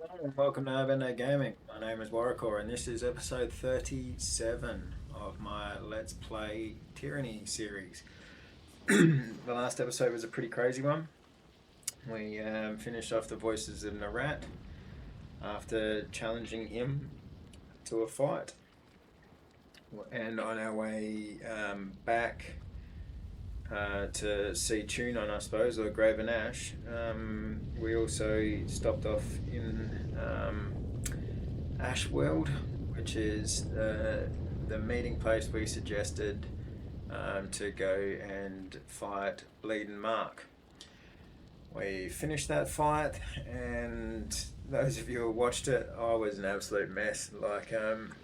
Hello and welcome to Urban Gaming. My name is Warwickor and this is episode 37 of my Let's Play Tyranny series. The last episode was a pretty crazy one. We finished off the voices of Narat after challenging him to a fight. And on our way back to see Tunon, I suppose, or Graven Ashe. We also stopped off in Ash World, which is the meeting place we suggested to go and fight Bleeding Mark. We finished that fight, and those of you who watched it, I was an absolute mess. Like, I'm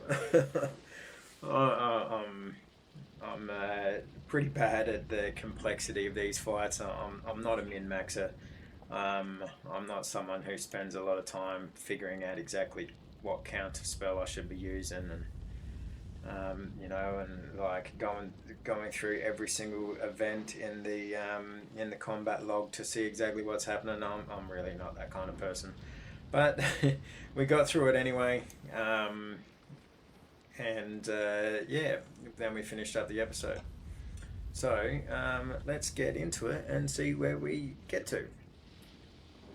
pretty bad at the complexity of these fights. I'm not a min-maxer. I'm not someone who spends a lot of time figuring out exactly what counter spell I should be using, and and like going through every single event in the combat log to see exactly what's happening. I'm really not that kind of person, but we got through it anyway. Yeah, then we finished up the episode. So let's get into it and see where we get to.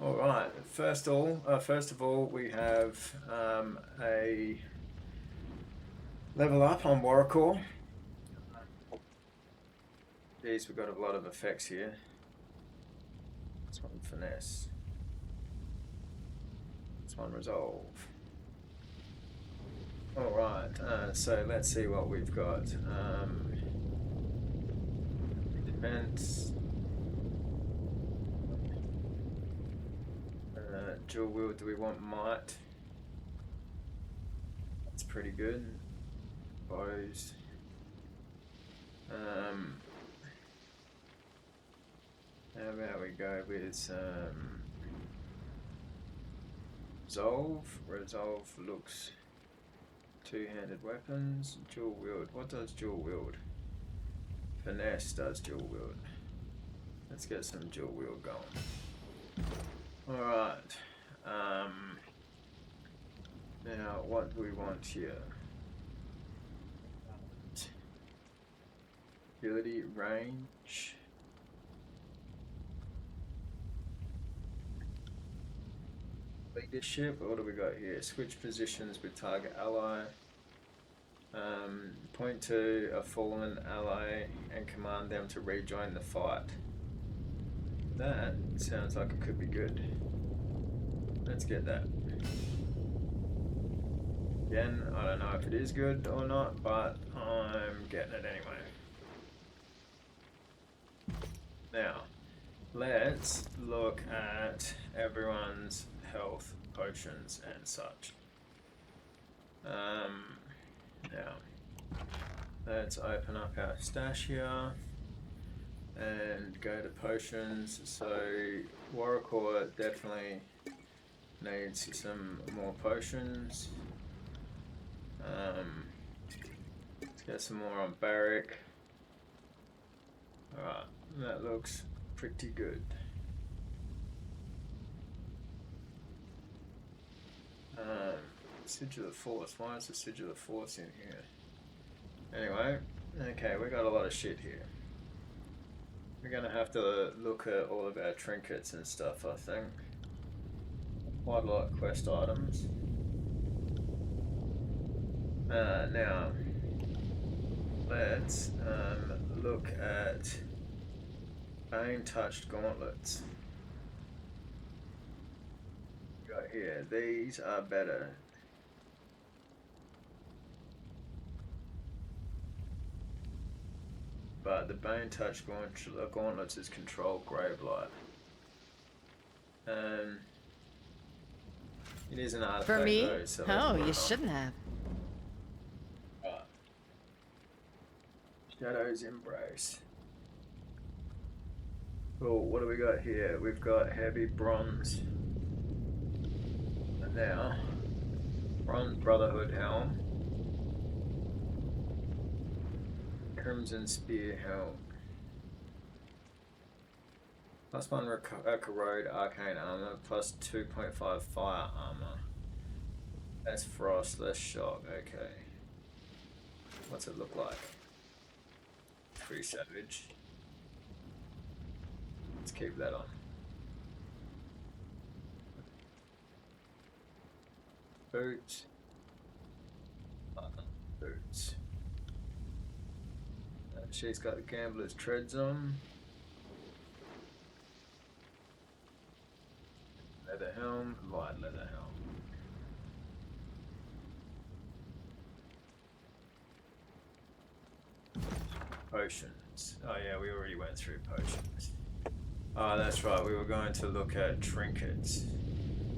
All right. First of all, we have a level up on Warwickor. Geez, we've got a lot of effects here. This one finesse. This one resolve. All right. So let's see what we've got. Defense. Dual wield. Do we want might? That's pretty good. Bows. How about we go with resolve? Resolve looks two-handed weapons. Dual wield. What does dual wield? Finesse does dual wield. Let's get some dual wield going. Alright. Now what do we want here? Agility, range. Leadership. What do we got here? Switch positions with target ally. Point to a fallen ally and command them to rejoin the fight. That sounds like it could be good. Let's get that. Again, I don't know if it is good or not, but I'm getting it anyway. Now, let's look at everyone's health, potions, and such. Now, let's open up our stash here and go to potions. So, Warwickor definitely needs some more potions. Let's get some more on Barrack. Alright, that looks pretty good. Sigil of Force. Why is the Sigil of Force in here? Anyway, okay, we got a lot of shit here. We're gonna have to look at all of our trinkets and stuff, I think. Quite a lot of quest items. Now, let's look at Bane Touched Gauntlets. Got here, these are better. But the Bane Touched Gauntlets is control Gravelight. It is an artifact For me? though, so Oh, you shouldn't have. Shadow's Embrace. Cool, what do we got here? We've got Heavy Bronze. And now, Bronze Brotherhood Helm. Crimson Spear Helm. +1 corrode arcane armor, plus 2.5 fire armor. Less frost, less shock. Okay. What's it look like? Pretty savage. Let's keep that on. Boots. Boots. She's got the gambler's treads on. Leather helm, light leather helm. Potions. Oh yeah, we already went through potions. Oh, that's right, we were going to look at trinkets.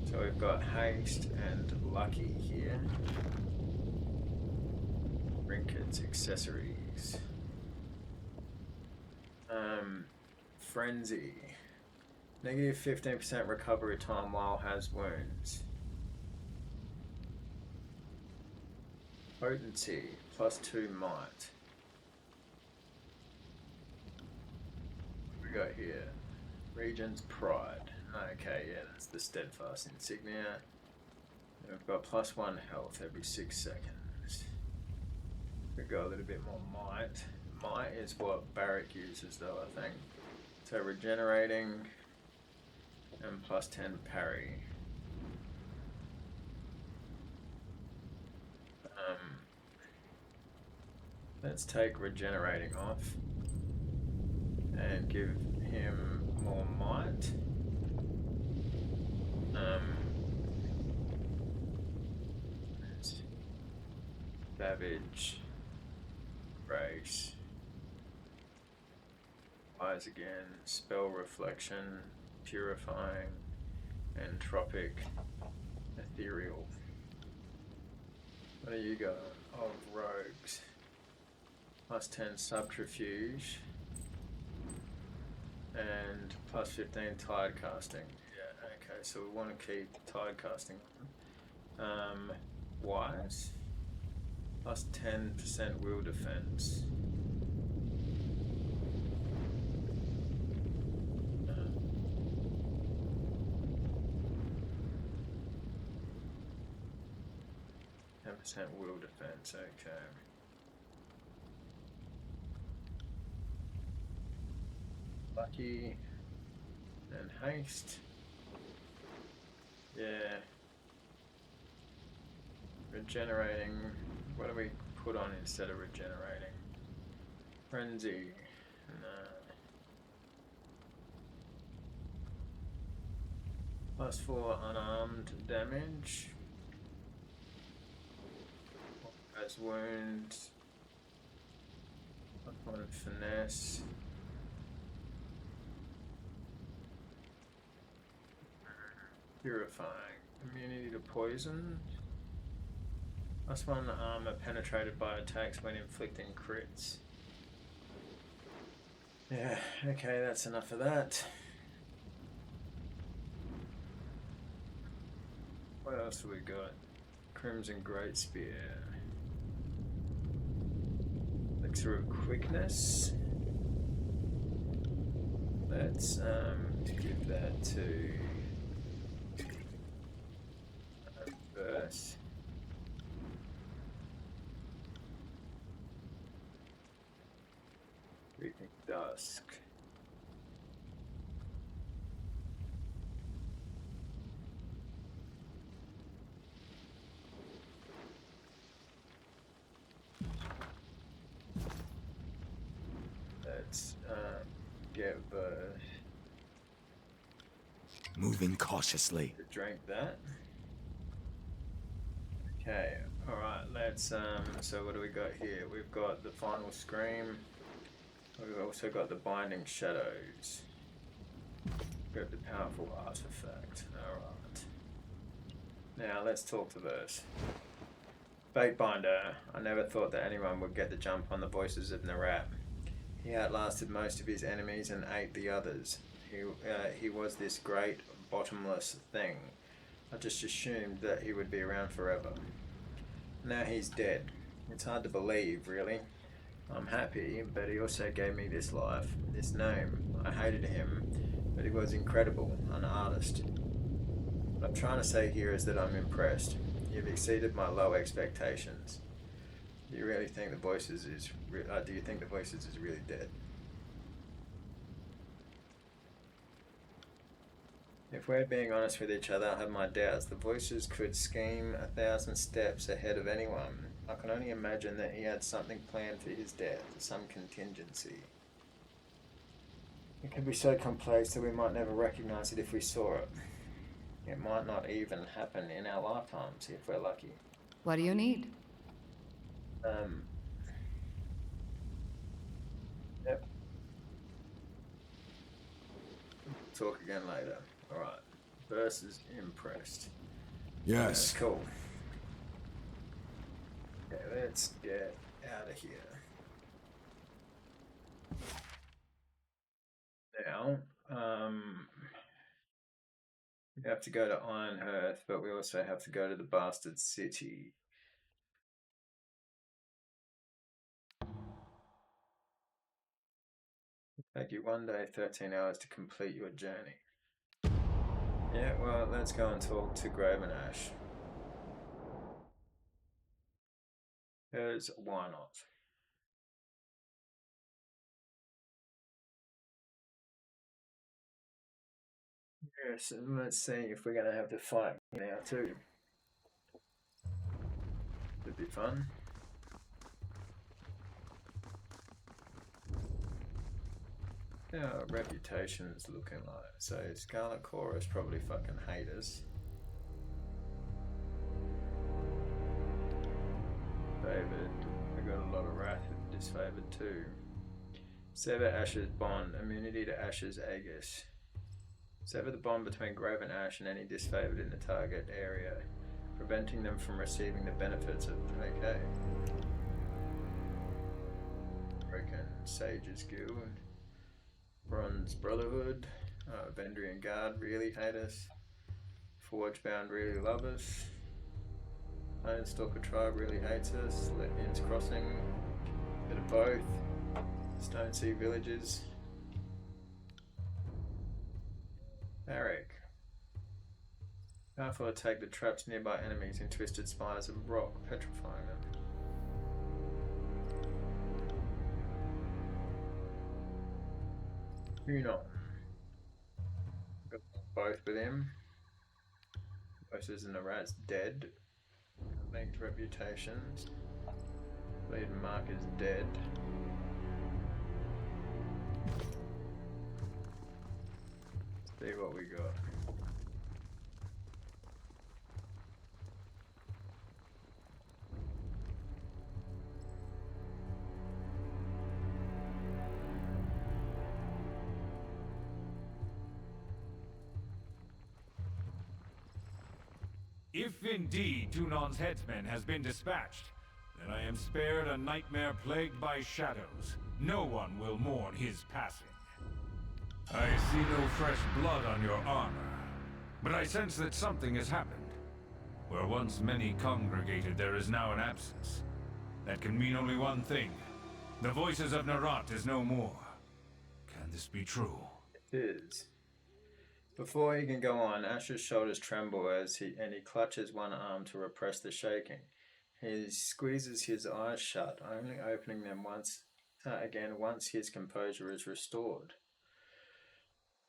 So we've got haste and lucky here. Trinkets, accessories. Frenzy. Negative 15% recovery time while has wounds. Potency, +2 might. What we got here? Regent's Pride. Okay, yeah, that's the steadfast insignia. And we've got +1 health every 6 seconds. We got a little bit more might. Might is what Barrack uses though, I think. So regenerating and +10 parry. Let's take regenerating off and give him more might. Savage, race, eyes again, spell reflection, purifying, entropic, ethereal. What do you got? Oh, rogues. +10 subterfuge and +15 tide casting. Yeah, okay, so we want to keep tide casting on. Wise. +10% will defense. Will defense, okay. Lucky and haste. Yeah. Regenerating. What do we put on instead of regenerating? Frenzy. No. +4 unarmed damage. As wounds. +1 finesse. Purifying. Immunity to poison. +1 armor penetrated by attacks when inflicting crits. Yeah, okay, that's enough of that. What else have we got? Crimson Great Spear. Elixir of Quickness. Let's give that to Burst. Reaping Dusk. Let's get Burst. Moving cautiously. To drink that. Okay, alright, let's so what do we got here? We've got the Final Scream. We've also got the Binding Shadows. We've got the Powerful Artifact. Alright. Now let's talk to this. Baitbinder. I never thought that anyone would get the jump on the voices of Narat. He outlasted most of his enemies and ate the others. He was this great, bottomless thing. I just assumed that he would be around forever. Now he's dead. It's hard to believe, really. I'm happy, but he also gave me this life, this name. I hated him, but he was incredible, an artist. What I'm trying to say here is that I'm impressed. You've exceeded my low expectations. Do you really think the Voices is? Do you think the Voices is really dead? If we're being honest with each other, I have my doubts. The Voices could scheme 1,000 steps ahead of anyone. I can only imagine that he had something planned for his death, some contingency. It could be so complex that we might never recognize it if we saw it. It might not even happen in our lifetimes if we're lucky. What do you need? Yep. Talk again later. Alright. Versus impressed. Yes. Cool. Okay, let's get out of here. Now, we have to go to Ironhearth, but we also have to go to the Bastard City. Take you 1 day, 13 hours to complete your journey. Yeah, well, let's go and talk to Graven Ashe. Because why not? Yes, and let's see if we're going to have to fight now too. Should be fun. Yeah, our reputation's looking like. So Scarlet Chorus probably fucking hate us. Favored. I got a lot of wrath and disfavored too. Sever Ashe's bond. Immunity to Ashe's Aegis. Sever the bond between Graven Ashe and any disfavored in the target area, preventing them from receiving the benefits of. Okay. Broken Sage's Guild. Bronze Brotherhood. Vendrian Guard really hate us. Forgebound really love us. Planestalker Tribe really hates us. Letnian's Crossing. Bit of both. Stone Sea Villages. Eric. Powerful attack that traps nearby enemies in twisted spires of rock, petrifying them. Tunon. Got both with him. Voices and the Rat's dead. Linked reputations. Lead Mark is dead. See what we got. If indeed Tunon's headsman has been dispatched, then I am spared a nightmare plagued by shadows. No one will mourn his passing. I see no fresh blood on your armor, but I sense that something has happened. Where once many congregated, there is now an absence. That can mean only one thing. The Voices of Narat is no more. Can this be true? It is. Before he can go on, Asher's shoulders tremble as he clutches one arm to repress the shaking. He squeezes his eyes shut, only opening them once his composure is restored.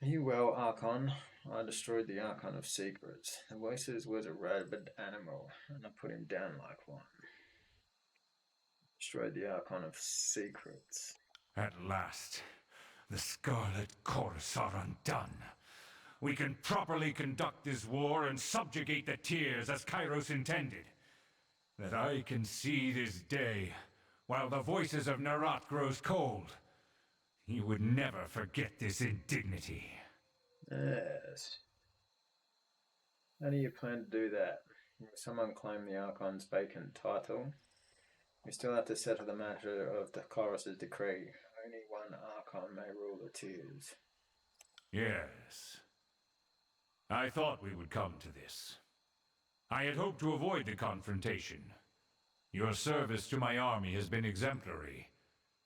Are you well, Archon? I destroyed the Archon of Secrets. The Voices was a rabid animal, and I put him down like one. Destroyed the Archon of Secrets. At last, the Scarlet Chorus are undone. We can properly conduct this war and subjugate the Tears as Kairos intended. That I can see this day, while the Voices of Narat grows cold. He would never forget this indignity. Yes. How do you plan to do that? Will someone claim the Archon's vacant title? We still have to settle the matter of the Chorus's decree. Only one Archon may rule the Tears. Yes. I thought we would come to this. I had hoped to avoid the confrontation. Your service to my army has been exemplary,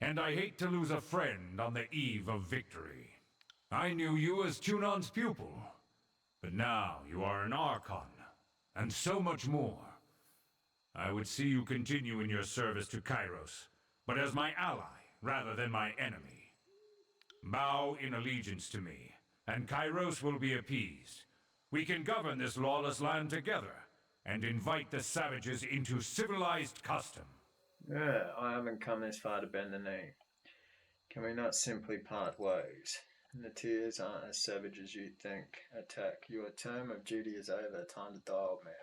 and I hate to lose a friend on the eve of victory. I knew you as Tunon's pupil, but now you are an Archon, and so much more. I would see you continue in your service to Kairos, but as my ally rather than my enemy. Bow in allegiance to me, and Kairos will be appeased. We can govern this lawless land together, and invite the savages into civilized custom. Yeah, I haven't come this far to bend the knee. Can we not simply part ways? The tears aren't as savage as you think. Attack. Your term of duty is over. Time to die, old man.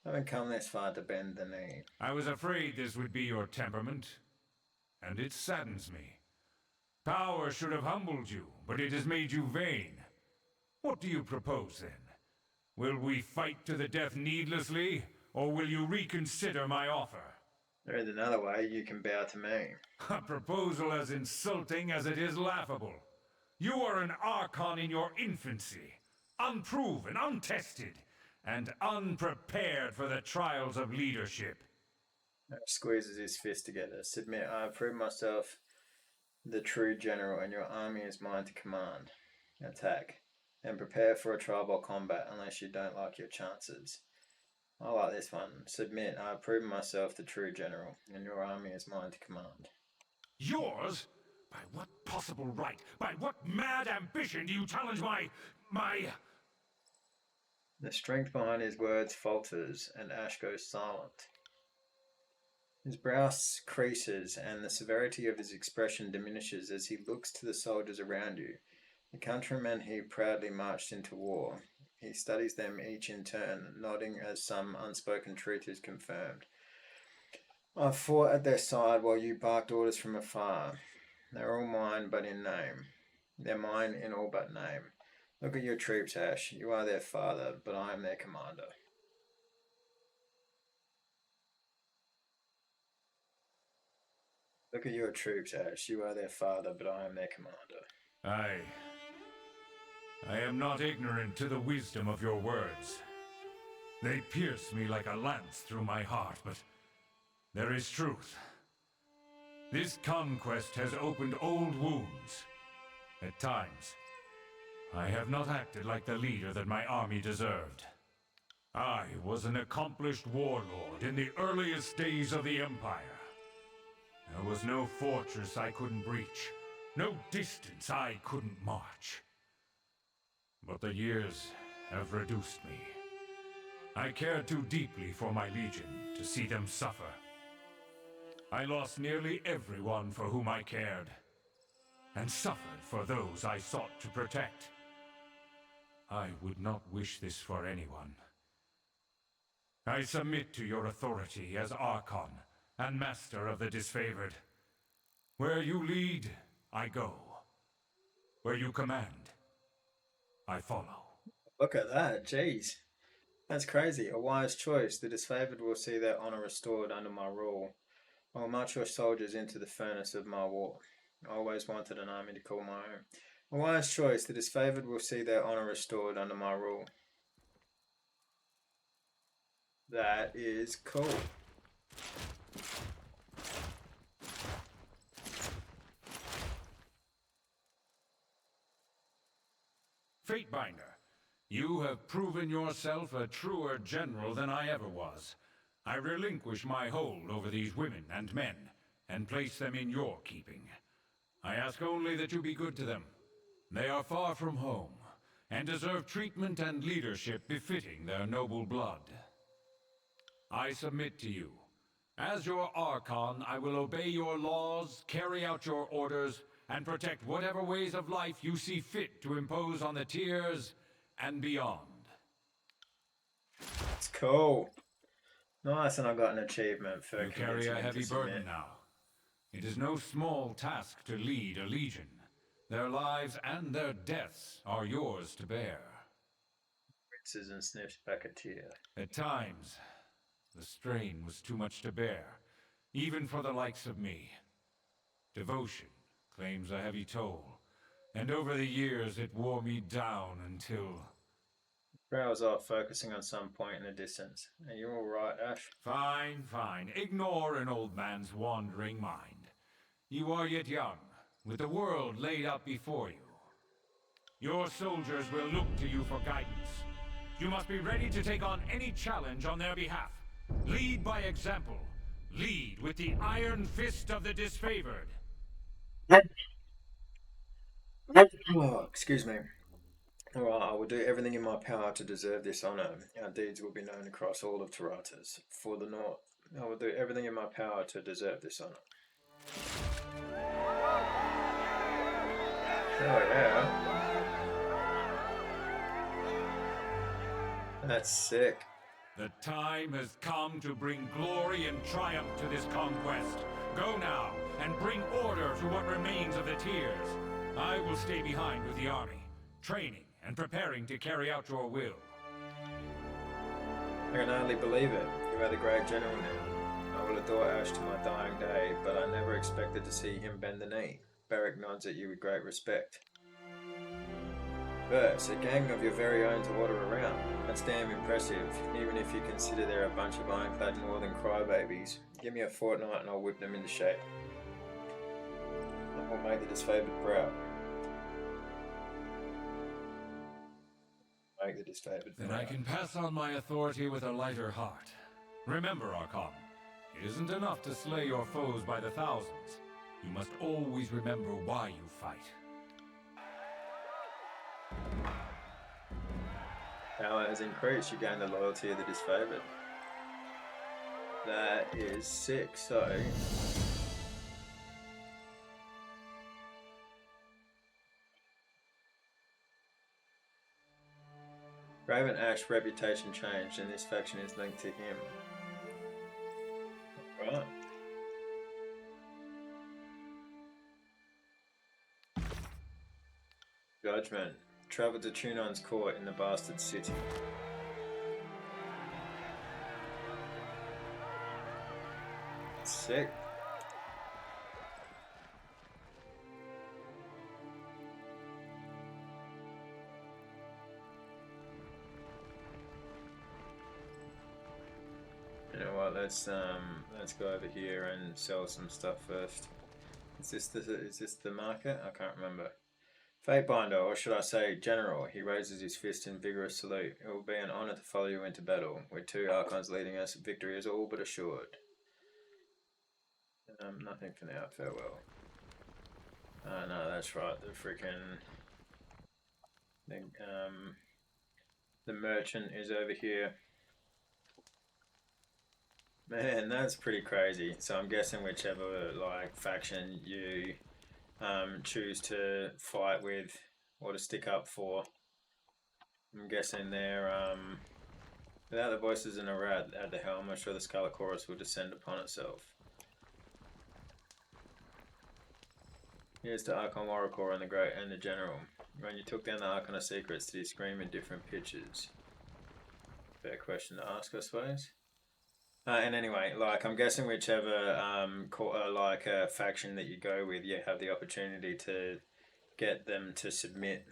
I haven't come this far to bend the knee. I was afraid this would be your temperament, and it saddens me. Power should have humbled you, but it has made you vain. What do you propose, then? Will we fight to the death needlessly, or will you reconsider my offer? There is another way. You can bow to me. A proposal as insulting as it is laughable. You are an Archon in your infancy, unproven, untested, and unprepared for the trials of leadership. Squeezes his fist together. Submit. I have proved myself the true general, and your army is mine to command. Attack. And prepare for a tribal combat unless you don't like your chances. I like this one. Submit. I have proven myself the true general, and your army is mine to command. Yours? By what possible right? By what mad ambition do you challenge my... The strength behind his words falters, and Ashe goes silent. His brow creases, and the severity of his expression diminishes as he looks to the soldiers around you, the countrymen he proudly marched into war. He studies them each in turn, nodding as some unspoken truth is confirmed. I fought at their side while you barked orders from afar. They're all mine but in name. They're mine in all but name. Look at your troops, Ashe. You are their father, but I am their commander. Look at your troops, Ashe. You are their father, but I am their commander. I am not ignorant to the wisdom of your words. They pierce me like a lance through my heart, but there is truth. This conquest has opened old wounds. At times, I have not acted like the leader that my army deserved. I was an accomplished warlord in the earliest days of the Empire. There was no fortress I couldn't breach, no distance I couldn't march. But the years have reduced me. I cared too deeply for my legion to see them suffer. I lost nearly everyone for whom I cared, and suffered for those I sought to protect. I would not wish this for anyone. I submit to your authority as Archon and Master of the Disfavored. Where you lead, I go. Where you command, I follow. Look at that, jeez. That's crazy. A wise choice. The disfavored will see their honor restored under my rule. I will march your soldiers into the furnace of my war. I always wanted an army to call my own. A wise choice. The disfavored will see their honor restored under my rule. That is cool. Fatebinder, you have proven yourself a truer general than I ever was. I relinquish my hold over these women and men, and place them in your keeping. I ask only that you be good to them. They are far from home, and deserve treatment and leadership befitting their noble blood. I submit to you. As your Archon, I will obey your laws, carry out your orders, and protect whatever ways of life you see fit to impose on the tiers and beyond. It's cool. Nice, and I got an achievement for You carry a convincing him heavy to submit. burden now. It is no small task to lead a legion. Their lives and their deaths are yours to bear. Rinses and sniffs back a tear. At times, the strain was too much to bear, even for the likes of me. Devotion claims a heavy toll, and over the years it wore me down until... Brows off, focusing on some point in the distance. Are you alright, Ashe? Fine, fine. Ignore an old man's wandering mind. You are yet young, with the world laid out before you. Your soldiers will look to you for guidance. You must be ready to take on any challenge on their behalf. Lead by example. Lead with the iron fist of the disfavored. Oh, excuse me. Alright, I will do everything in my power to deserve this honor. Our deeds will be known across all of Taratas. For the North, I will do everything in my power to deserve this honor. Oh yeah. That's sick. The time has come to bring glory and triumph to this conquest. Go now, and bring order to what remains of the Tears. I will stay behind with the army, training and preparing to carry out your will. I can hardly believe it. You are the great general now. I will adore Ashe to my dying day, but I never expected to see him bend the knee. Beric nods at you with great respect. Verse, a gang of your very own to order around. That's damn impressive, even if you consider they're a bunch of ironclad northern crybabies. Give me a fortnight and I'll whip them into shape. I will make the disfavored proud. Make the disfavored proud. Then I can pass on my authority with a lighter heart. Remember, Archon, it isn't enough to slay your foes by the thousands. You must always remember why you fight. Power has increased, you gain the loyalty of the disfavored. That is sick, so... Graven Ashe's reputation changed and this faction is linked to him. Right. Judgment. Travel to Tunon's court in the Bastard City. Sick. You know what? Let's go over here and sell some stuff first. Is this the market? I can't remember. Fatebinder, or should I say General, he raises his fist in vigorous salute. It will be an honor to follow you into battle. With 2 Archons leading us, victory is all but assured. Nothing for now, farewell. No, that's right, the freaking... The merchant is over here. Man, that's pretty crazy. So I'm guessing whichever, like, faction you... choose to fight with or to stick up for. I'm guessing they're without the voices in a rat at the helm, I'm sure the Scarlet Chorus will descend upon itself. Here's to Archon Warrior and the Great and the General. When you took down the Archon of Secrets, did he scream in different pitches? Fair question to ask, I suppose. And anyway, like, I'm guessing whichever like faction that you go with, you have the opportunity to get them to submit.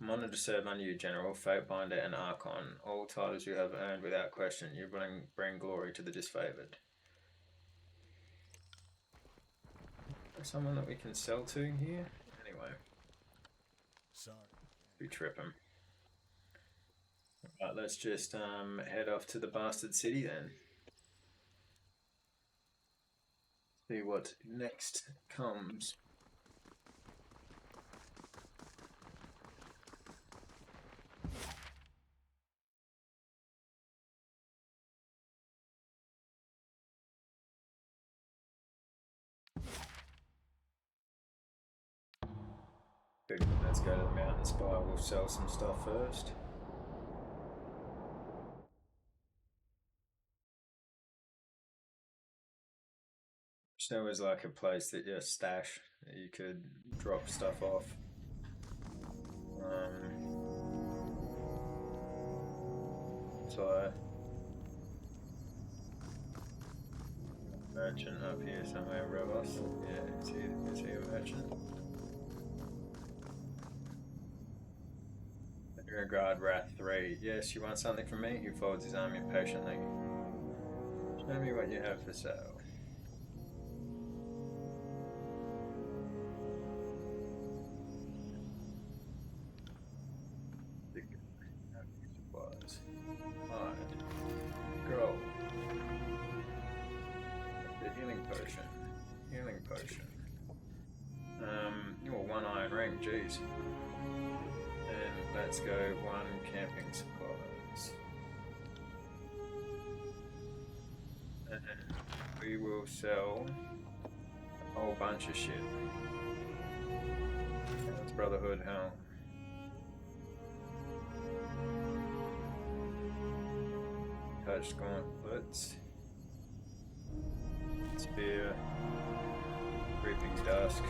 I'm honored to serve under you, General, Fatebinder, and Archon. All titles you have earned without question. You bring glory to the disfavored. Someone that we can sell to here? Anyway. Sorry. We trip him. Right, let's just head off to the Bastard City then. See what next comes. Good, let's go to the mountain spire. We'll sell some stuff first. There was like a place that you stash that you could drop stuff off. So merchant up here somewhere, Rebos. Yeah, is he a merchant? Regard Wrath 3. Yes, you want something from me? He folds his arm impatiently. Show me what you have for sale. potion. Healing potion. Oh, one iron ring, jeez. And let's go one camping supplies. And we will sell a whole bunch of shit. That's Brotherhood Helm. Touched gauntlets. Spear. Creeping dusk.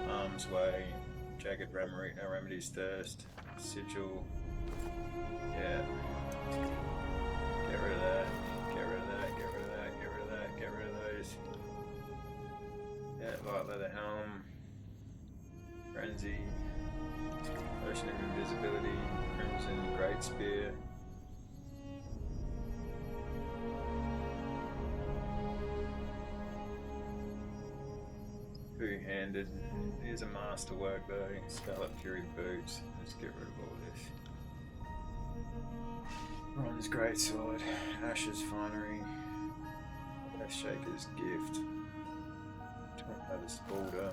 Arm's way. Jagged Remedy's thirst. Sigil. Yeah. Get rid of that. Get rid of that. Get rid of that. Get rid of that. Get rid of those. Yeah, light leather helm. Frenzy. Ocean of invisibility. Crimson great spear. Two-handed. Here's a masterwork though. Scarlet Fury boots. Let's get rid of all this. Bronze greatsword. Ashes finery. Death Shaker's gift. Tornadus border.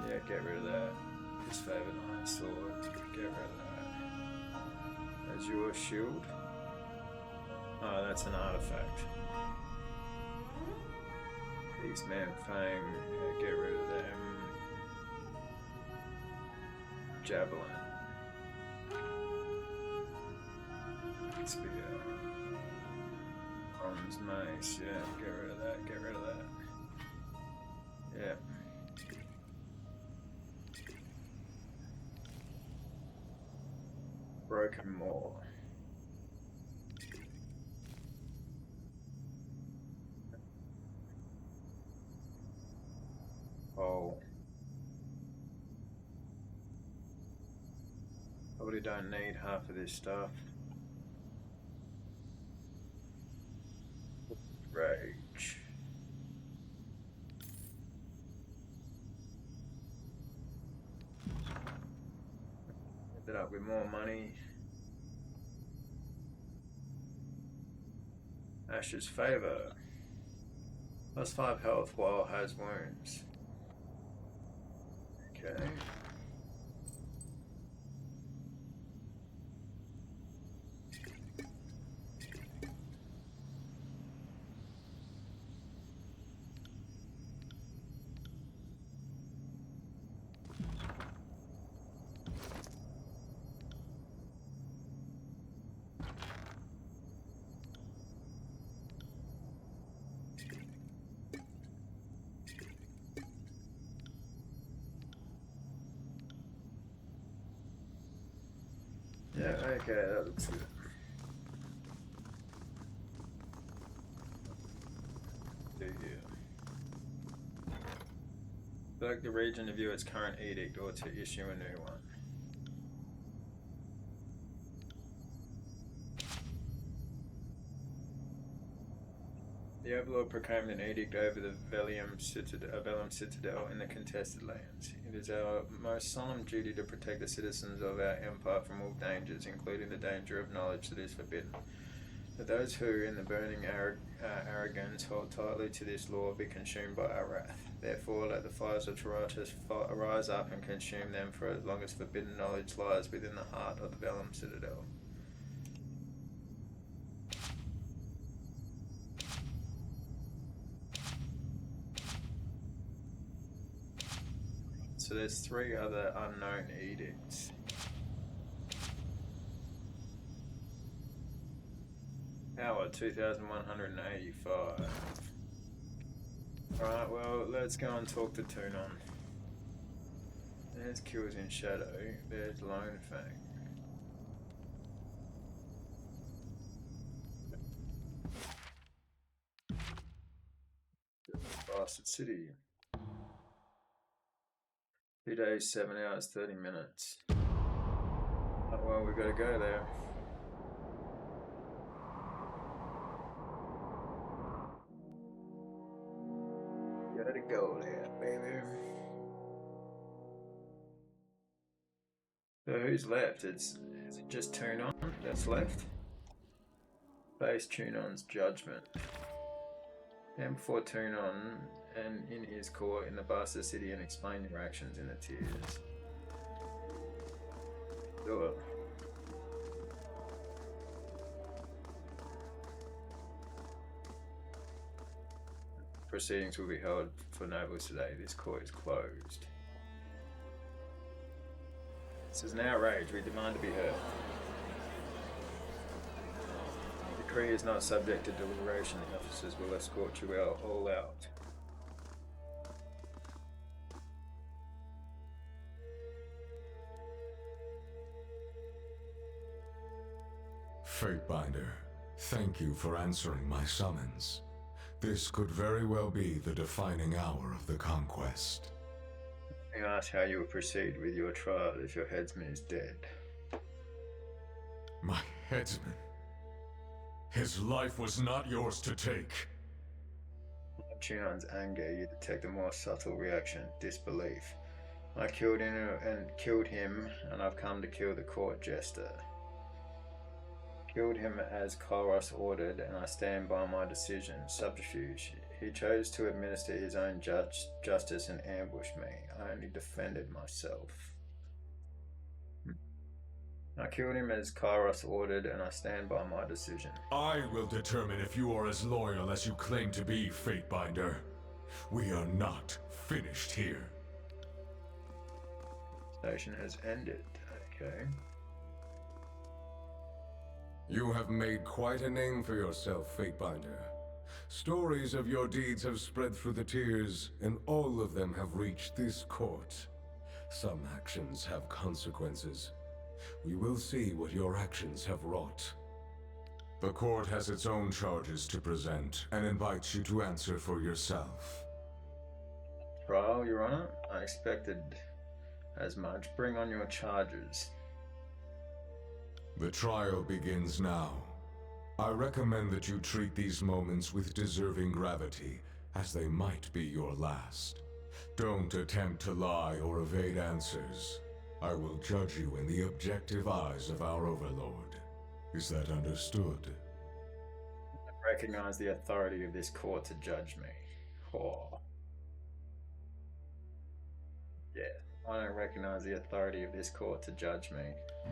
Yeah, get rid of that. His favourite iron sword. Get rid of that. Azure shield. Oh, that's an artifact. Beastman Fang, yeah, get rid of them. Javelin. Spear. Bronze mace, yeah, get rid of that, get rid of that. Yeah. Broken Maw. Oh. Probably don't need half of this stuff. Rage. Ended up with more money. Ash's Favor. Plus 5 health while has wounds. Okay. Yeah, okay, that looks good. Do here. Select the region to view its current edict or to issue a new one. The Overlord proclaimed an edict over the Vellum Citadel in the contested lands. It is our most solemn duty to protect the citizens of our empire from all dangers, including the danger of knowledge that is forbidden. Let those who, in the burning arrogance, hold tightly to this law be consumed by our wrath. Therefore, let the fires of Taratus rise up and consume them, for as long as forbidden knowledge lies within the heart of the Vellum Citadel. So there's 3 other unknown edicts. Power 2185. Alright, well, let's go and talk to Tunon. There's Kills in Shadow. There's Lone Fang. Bastard City. 2 days, 7 hours, 30 minutes. Oh, well, we gotta go there. Gotta go there, baby. So who's left? Is it just Tunon that's left? Face Tunon's judgment. Stand before Tunon and in his court in the Bastard City and explain your actions in the tears. Do it. Proceedings will be held for nobles today. This court is closed. This is an outrage. We demand to be heard. The decree is not subject to deliberation. The officers will escort you all out. Fatebinder, thank you for answering my summons. This could very well be the defining hour of the conquest. You ask how you will proceed with your trial if your headsman is dead. My headsman? His life was not yours to take. Tunon's anger, you detect a more subtle reaction, disbelief. I killed him, and I've come to kill the court jester. Killed him as Kairos ordered, and I stand by my decision. Subterfuge. He chose to administer his own justice and ambush me. I only defended myself. I killed him as Kairos ordered, and I stand by my decision. I will determine if you are as loyal as you claim to be, Fatebinder. We are not finished here. Station has ended. Okay. You have made quite a name for yourself, Fatebinder. Stories of your deeds have spread through the tiers, and all of them have reached this court. Some actions have consequences. We will see what your actions have wrought. The court has its own charges to present, and invites you to answer for yourself. Trial, Your Honor? I expected as much. Bring on your charges. The trial begins now. I recommend that you treat these moments with deserving gravity, as they might be your last. Don't attempt to lie or evade answers. I will judge you in the objective eyes of our overlord. Is that understood? I recognize the authority of this court to judge me. Oh. Yeah. I don't recognize the authority of this court to judge me.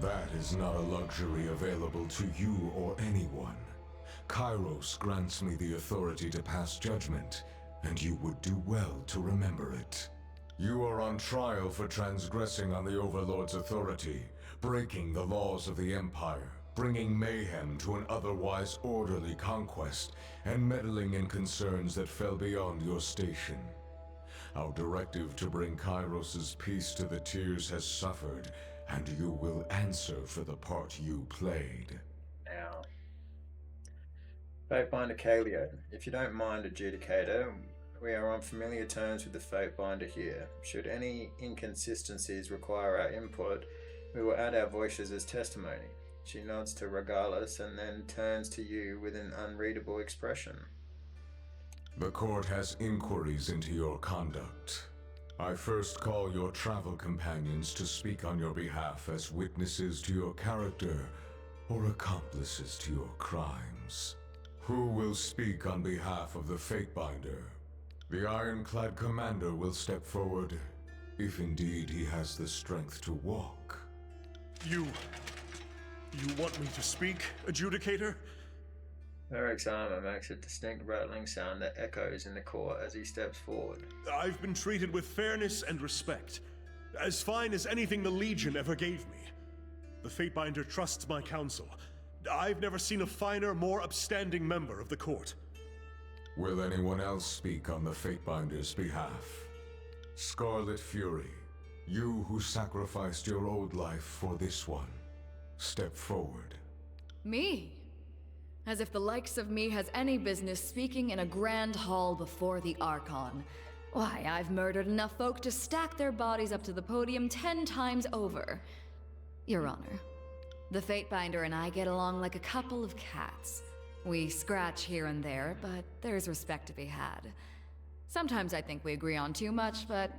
That is not a luxury available to you or anyone. Kairos grants me the authority to pass judgment, and you would do well to remember it. You are on trial for transgressing on the Overlord's authority, breaking the laws of the Empire, bringing mayhem to an otherwise orderly conquest, and meddling in concerns that fell beyond your station. Our directive to bring Kairos' peace to the tiers has suffered, and you will answer for the part you played. Now, Fatebinder Kaleo, if you don't mind, Adjudicator, we are on familiar terms with the Fatebinder here. Should any inconsistencies require our input, we will add our voices as testimony. She nods to Regalis and then turns to you with an unreadable expression. The court has inquiries into your conduct. I first call your travel companions to speak on your behalf as witnesses to your character or accomplices to your crimes. Who will speak on behalf of the Fatebinder? The Ironclad Commander will step forward, if indeed he has the strength to walk. You want me to speak, Adjudicator? Eric's armor makes a distinct rattling sound that echoes in the court as he steps forward. I've been treated with fairness and respect. As fine as anything the Legion ever gave me. The Fatebinder trusts my counsel. I've never seen a finer, more upstanding member of the court. Will anyone else speak on the Fatebinder's behalf? Scarlet Fury, you who sacrificed your old life for this one, step forward. Me? As if the likes of me has any business speaking in a grand hall before the Archon. Why, I've murdered enough folk to stack their bodies up to the podium 10 times over. Your Honor, the Fatebinder and I get along like a couple of cats. We scratch here and there, but there's respect to be had. Sometimes I think we agree on too much, but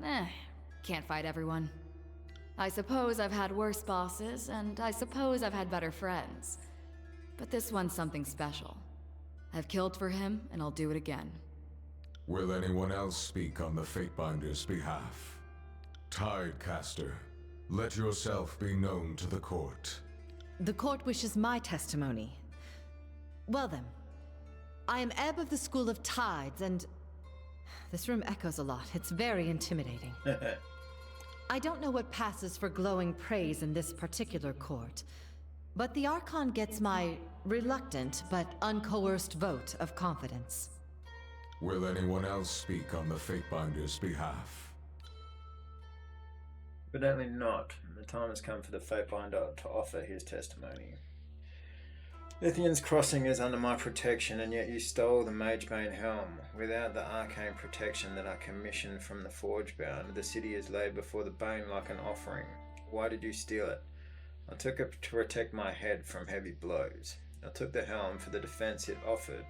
can't fight everyone. I suppose I've had worse bosses, and I suppose I've had better friends. But this one's something special. I've killed for him, and I'll do it again. Will anyone else speak on the Fatebinder's behalf? Tidecaster, let yourself be known to the court. The court wishes my testimony. Well then, I am Ebb of the School of Tides, and this room echoes a lot. It's very intimidating. I don't know what passes for glowing praise in this particular court, but the Archon gets my reluctant but uncoerced vote of confidence. Will anyone else speak on the Fatebinder's behalf? Evidently not. The time has come for the Fatebinder to offer his testimony. Lithian's Crossing is under my protection, and yet you stole the Magebane helm. Without the arcane protection that I commissioned from the Forgebound, the city is laid before the Bane like an offering. Why did you steal it? I took it to protect my head from heavy blows. I took the helm for the defense it offered.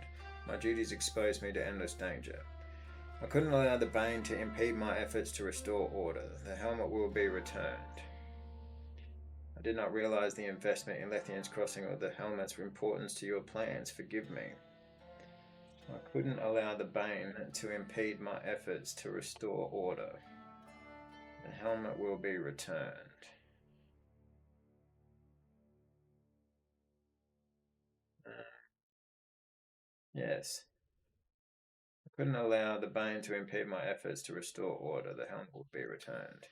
My duties exposed me to endless danger. I couldn't allow the Bane to impede my efforts to restore order. The helmet will be returned. I did not realize the investment in Lithian's Crossing or the helmet's importance to your plans. Forgive me. I couldn't allow the Bane to impede my efforts to restore order. The helmet will be returned. Yes. I couldn't allow the Bane to impede my efforts to restore order. The helmet will be returned.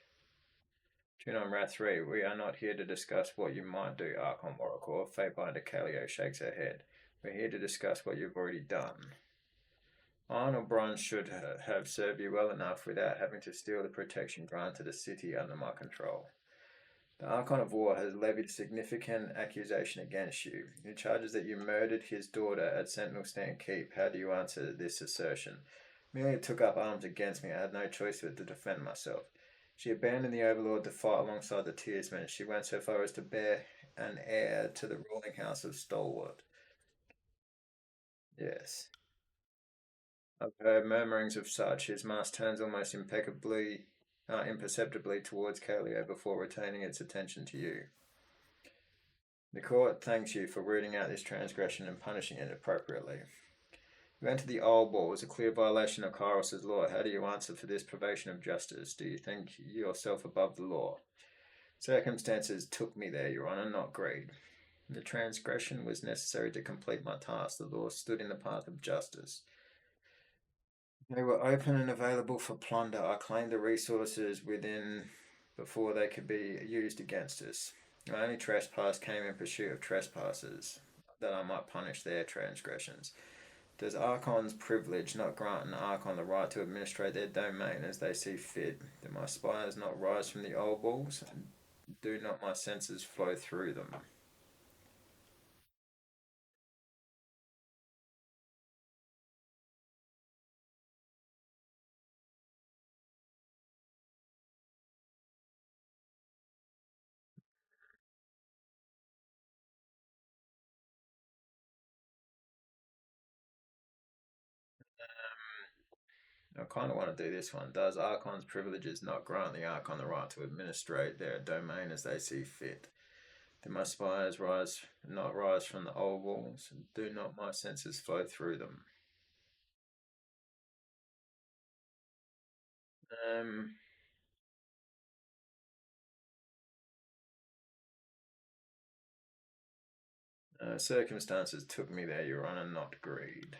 Tunon Rat 3, we are not here to discuss what you might do, Archon Oracle. Fatebinder Calio shakes her head. We're here to discuss what you've already done. Iron or bronze should have served you well enough without having to steal the protection granted a city under my control. The Archon of War has levied a significant accusation against you. He charges that you murdered his daughter at Sentinel Stand Keep. How do you answer this assertion? Amelia took up arms against me. I had no choice but to defend myself. She abandoned the Overlord to fight alongside the Tearsmen. She went so far as to bear an heir to the ruling house of Stalwart. Yes. I've heard murmurings of such. His mask turns almost imperceptibly towards Calio before retaining its attention to you. The court thanks you for rooting out this transgression and punishing it appropriately. You entered the Old Ball was a clear violation of Kairos' law. How do you answer for this privation of justice? Do you think yourself above the law? Circumstances took me there, Your Honor, not greed. The transgression was necessary to complete my task. The law stood in the path of justice. They were open and available for plunder. I claimed the resources within before they could be used against us. My only trespass came in pursuit of trespassers, that I might punish their transgressions. Does Archon's privilege not grant an Archon the right to administrate their domain as they see fit? Do my spires not rise from the old balls? Do not my senses flow through them? I kind of want to do this one. Does Archon's privileges not grant the Archon the right to administrate their domain as they see fit? Do my spires not rise from the old walls? Do not my senses flow through them? Circumstances took me there, Your Honor, not greed.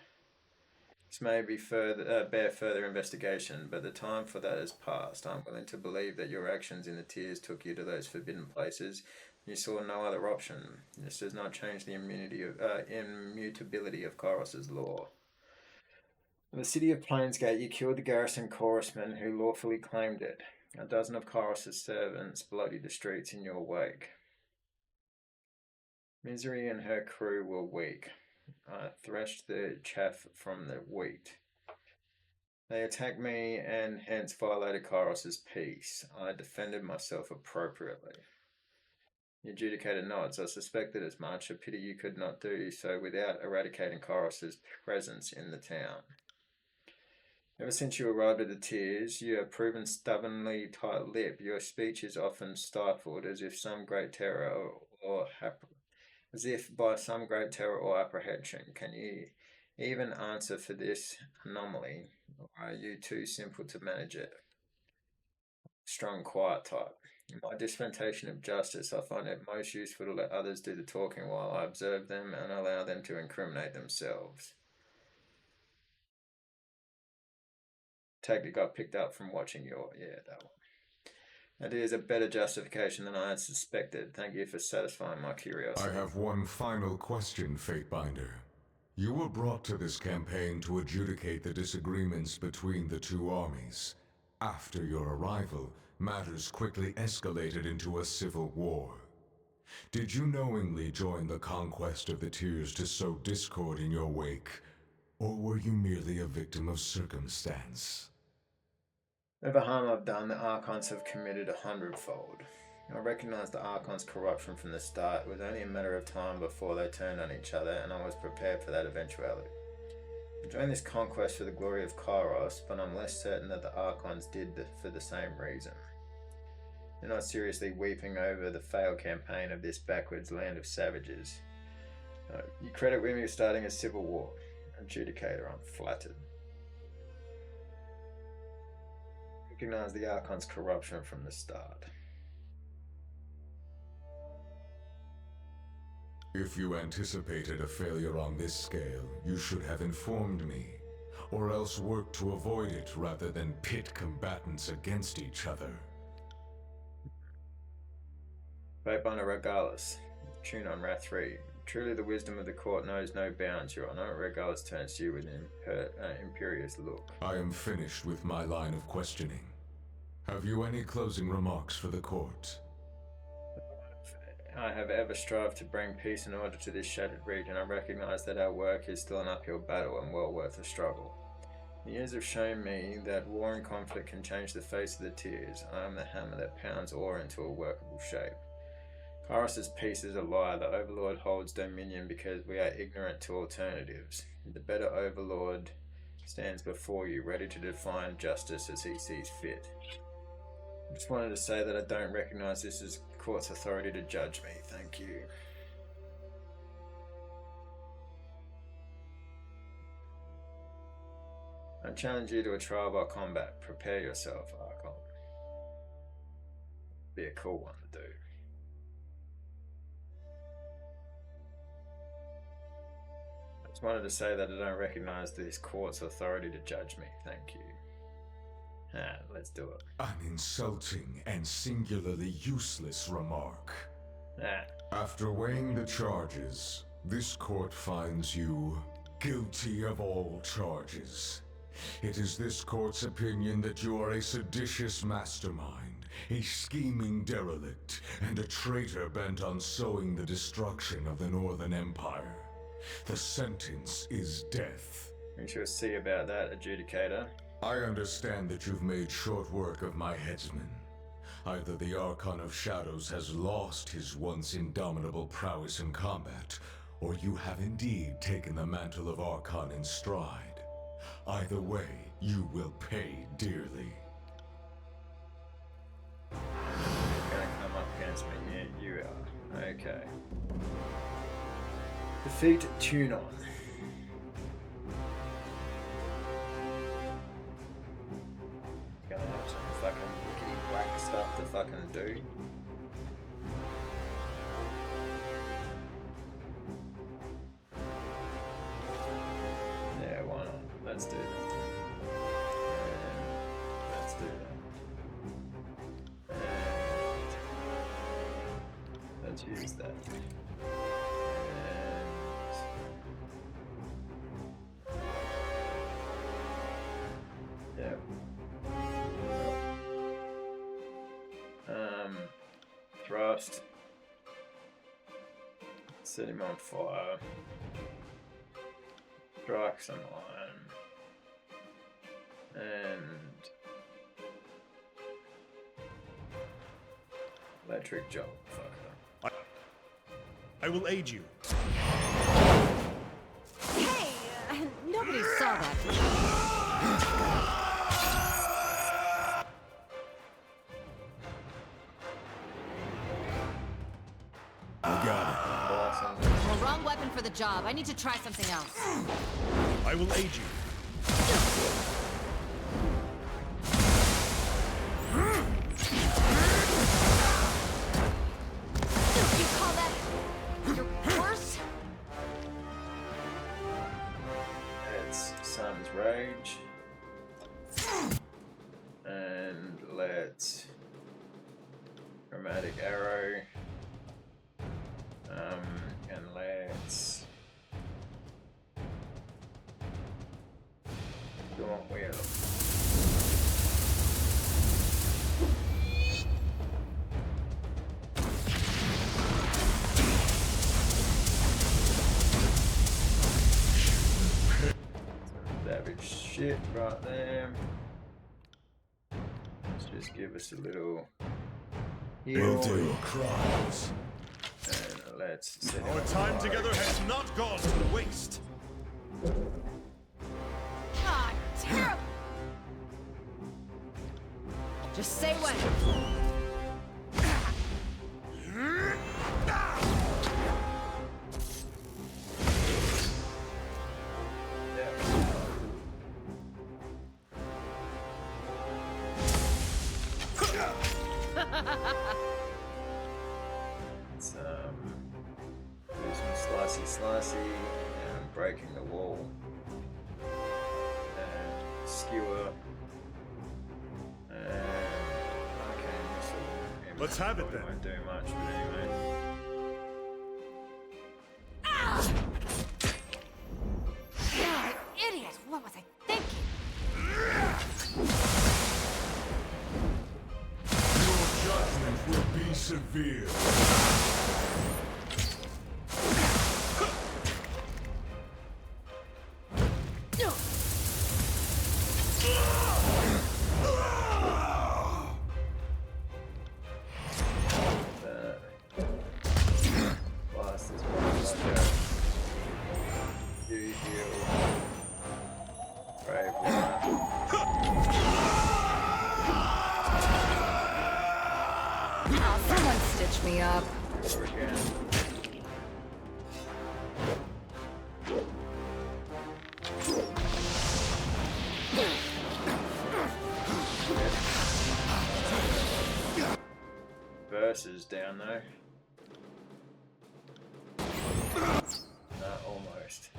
This may be bear further investigation, but the time for that has passed. I'm willing to believe that your actions in the tears took you to those forbidden places. You saw no other option. This does not change the immutability of Kairos' law. In the city of Plainsgate, you killed the garrison chorusmen who lawfully claimed it. A dozen of Kairos' servants bloodied the streets in your wake. Misery and her crew were weak. I threshed the chaff from the wheat. They attacked me and hence violated Kairos' peace. I defended myself appropriately. The adjudicator nods. I suspected as much. A pity you could not do so without eradicating Kairos' presence in the town. Ever since you arrived at the Tears, you have proven stubbornly tight-lipped. Your speech is often stifled, as if by some great terror or apprehension. Can you even answer for this anomaly, or are you too simple to manage it? Strong, quiet type. In my dispensation of justice, I find it most useful to let others do the talking while I observe them and allow them to incriminate themselves. Tactic got picked up from watching your... Yeah, that one. That is a better justification than I had suspected. Thank you for satisfying my curiosity. I have one final question, Fatebinder. You were brought to this campaign to adjudicate the disagreements between the two armies. After your arrival, matters quickly escalated into a civil war. Did you knowingly join the conquest of the Tears to sow discord in your wake, or were you merely a victim of circumstance? Whatever harm I've done, the Archons have committed 100-fold. I recognized the Archons' corruption from the start. It was only a matter of time before they turned on each other, and I was prepared for that eventuality. I joined this conquest for the glory of Kairos, but I'm less certain that the Archons did for the same reason. They're not seriously weeping over the failed campaign of this backwards land of savages. You credit me with starting a civil war. Adjudicator, I'm flattered. Recognize the Archon's corruption from the start. If you anticipated a failure on this scale, you should have informed me, or else worked to avoid it rather than pit combatants against each other. Fatebinder Regalis, Tunon Wrath 3. Truly the wisdom of the court knows no bounds, Your Honor. Regalis turns to you with an imperious look. I am finished with my line of questioning. Have you any closing remarks for the court? I have ever strived to bring peace and order to this shattered region. I recognize that our work is still an uphill battle and well worth the struggle. The years have shown me that war and conflict can change the face of the Tears. I am the hammer that pounds ore into a workable shape. Kairos' peace is a lie. The Overlord holds dominion because we are ignorant to alternatives. The better Overlord stands before you, ready to define justice as he sees fit. I just wanted to say that I don't recognize this as court's authority to judge me. Thank you. I challenge you to a trial by combat. Prepare yourself, Archon. Be a cool one to do. I just wanted to say that I don't recognize this court's authority to judge me. Thank you. Let's do it. An insulting and singularly useless remark. After weighing the charges, this court finds you guilty of all charges. It is this court's opinion that you are a seditious mastermind, a scheming derelict, and a traitor bent on sowing the destruction of the Northern Empire. The sentence is death. We shall see about that, Adjudicator. I understand that you've made short work of my headsman. Either the Archon of Shadows has lost his once indomitable prowess in combat, or you have indeed taken the mantle of Archon in stride. Either way, you will pay dearly. You're gonna come up against me, yeah, you are. Okay. Defeat Tunon. Gonna have some fucking wickedy whack stuff to fucking do. Yeah, why not? Let's do that. Let's do that. And let's use that. Thrust. Set him on fire. Strike some iron. And electric jolt. Fuck her. I will aid you. Hey! Nobody saw that. I got it. Awesome. wrong weapon for the job. I need to try something else. I will aid you. You call that your worst? It's Sun's Rage. And let's Chromatic Arrow. And let's Gaunt Wheel. Savage shit right there. Let's just give us a little heal. Will do your crimes. And let's set Our it time on together fire. has not gone to waste. God, terrible! Just say when. Let's do some slicey and breaking the wall and skewer and arcane missile. Let's have it Probably then. Won't do much, but anyway. God, idiot! What was I thinking? Your judgment will be severe. Blast this motherfucker. You heal. Brave one. Oh, someone stitch me up. Over again. Versus down though. No, almost.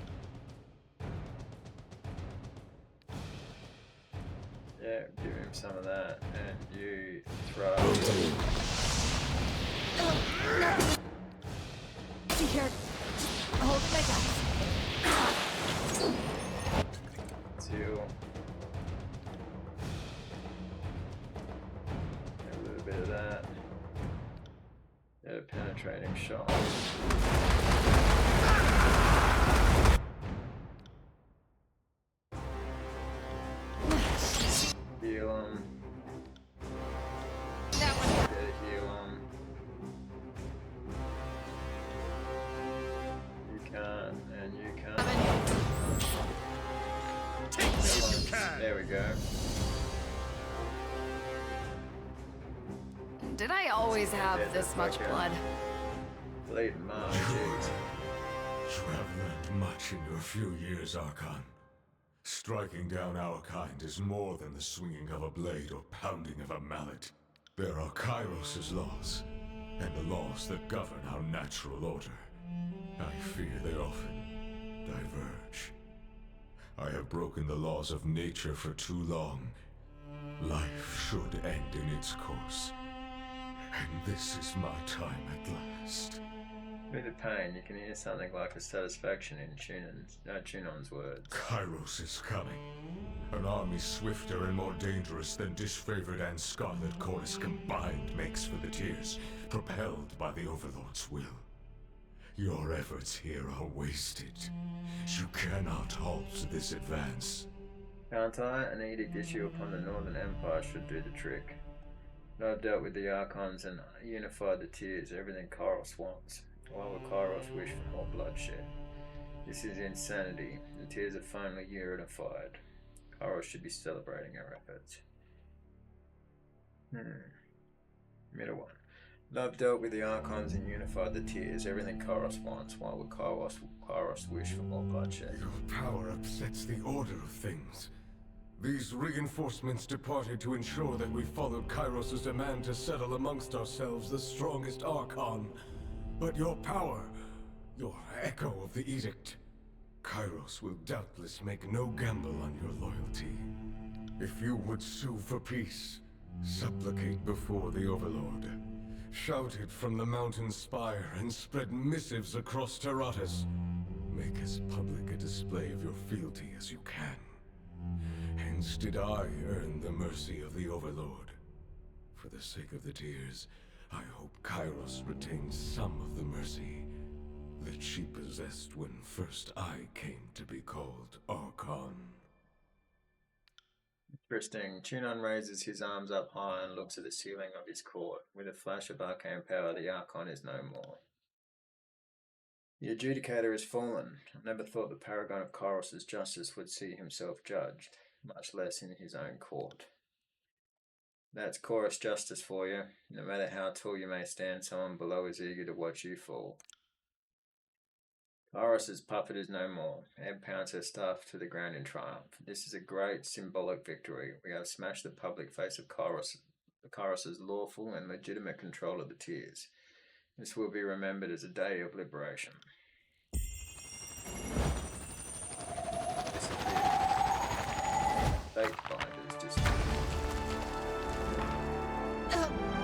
Yeah, give him some of that, and you throw. See here. Hold my gun. Two. A little bit of that. Get a penetrating shot. Heal him. That one. Get a heal him. You can't, and you can't. Take me if you can. There we go. Did I always have Yeah, this that's much okay. blood? Bleeding Mars, jeez. You have learned much in your few years, Archon. Striking down our kind is more than the swinging of a blade or pounding of a mallet. There are Kairos' laws, and the laws that govern our natural order. I fear they often diverge. I have broken the laws of nature for too long. Life should end in its course. And this is my time at last. With the pain, you can hear something like a satisfaction in Tunon's words. Kairos is coming. An army swifter and more dangerous than disfavored and Scarlet Chorus combined makes for the Tears, propelled by the Overlord's will. Your efforts here are wasted. You cannot halt this advance. Can't I? An edict issued upon the Northern Empire should do the trick. Now I've dealt with the Archons and unified the Tears, everything Kairos wants. Why would Kairos wish for more bloodshed? This is insanity. The Tears are finally unified. Kairos should be celebrating our efforts. Middle one. Love dealt with the Archons and unified the tiers, everything Kairos wants. Why would Kairos wish for more bloodshed? Your power upsets the order of things. These reinforcements departed to ensure that we followed Kairos' demand to settle amongst ourselves the strongest Archon. But your power, your echo of the edict, Kairos will doubtless make no gamble on your loyalty. If you would sue for peace, supplicate before the Overlord. Shout it from the mountain spire and spread missives across Terratus. Make as public a display of your fealty as you can. Hence did I earn the mercy of the Overlord. For the sake of the tears, I hope Kairos retains some of the mercy that she possessed when first I came to be called Archon. Interesting. Tunon raises his arms up high and looks at the ceiling of his court. With a flash of arcane power, the Archon is no more. The Adjudicator has fallen. I never thought the Paragon of Kairos' justice would see himself judged, much less in his own court. That's chorus justice for you. No matter how tall you may stand, someone below is eager to watch you fall. Kairos' puppet is no more. Ebb pounds her staff to the ground in triumph. This is a great symbolic victory. We have smashed the public face of Kairos' lawful and legitimate control of the tiers. This will be remembered as a day of liberation. Fate binders disappeared.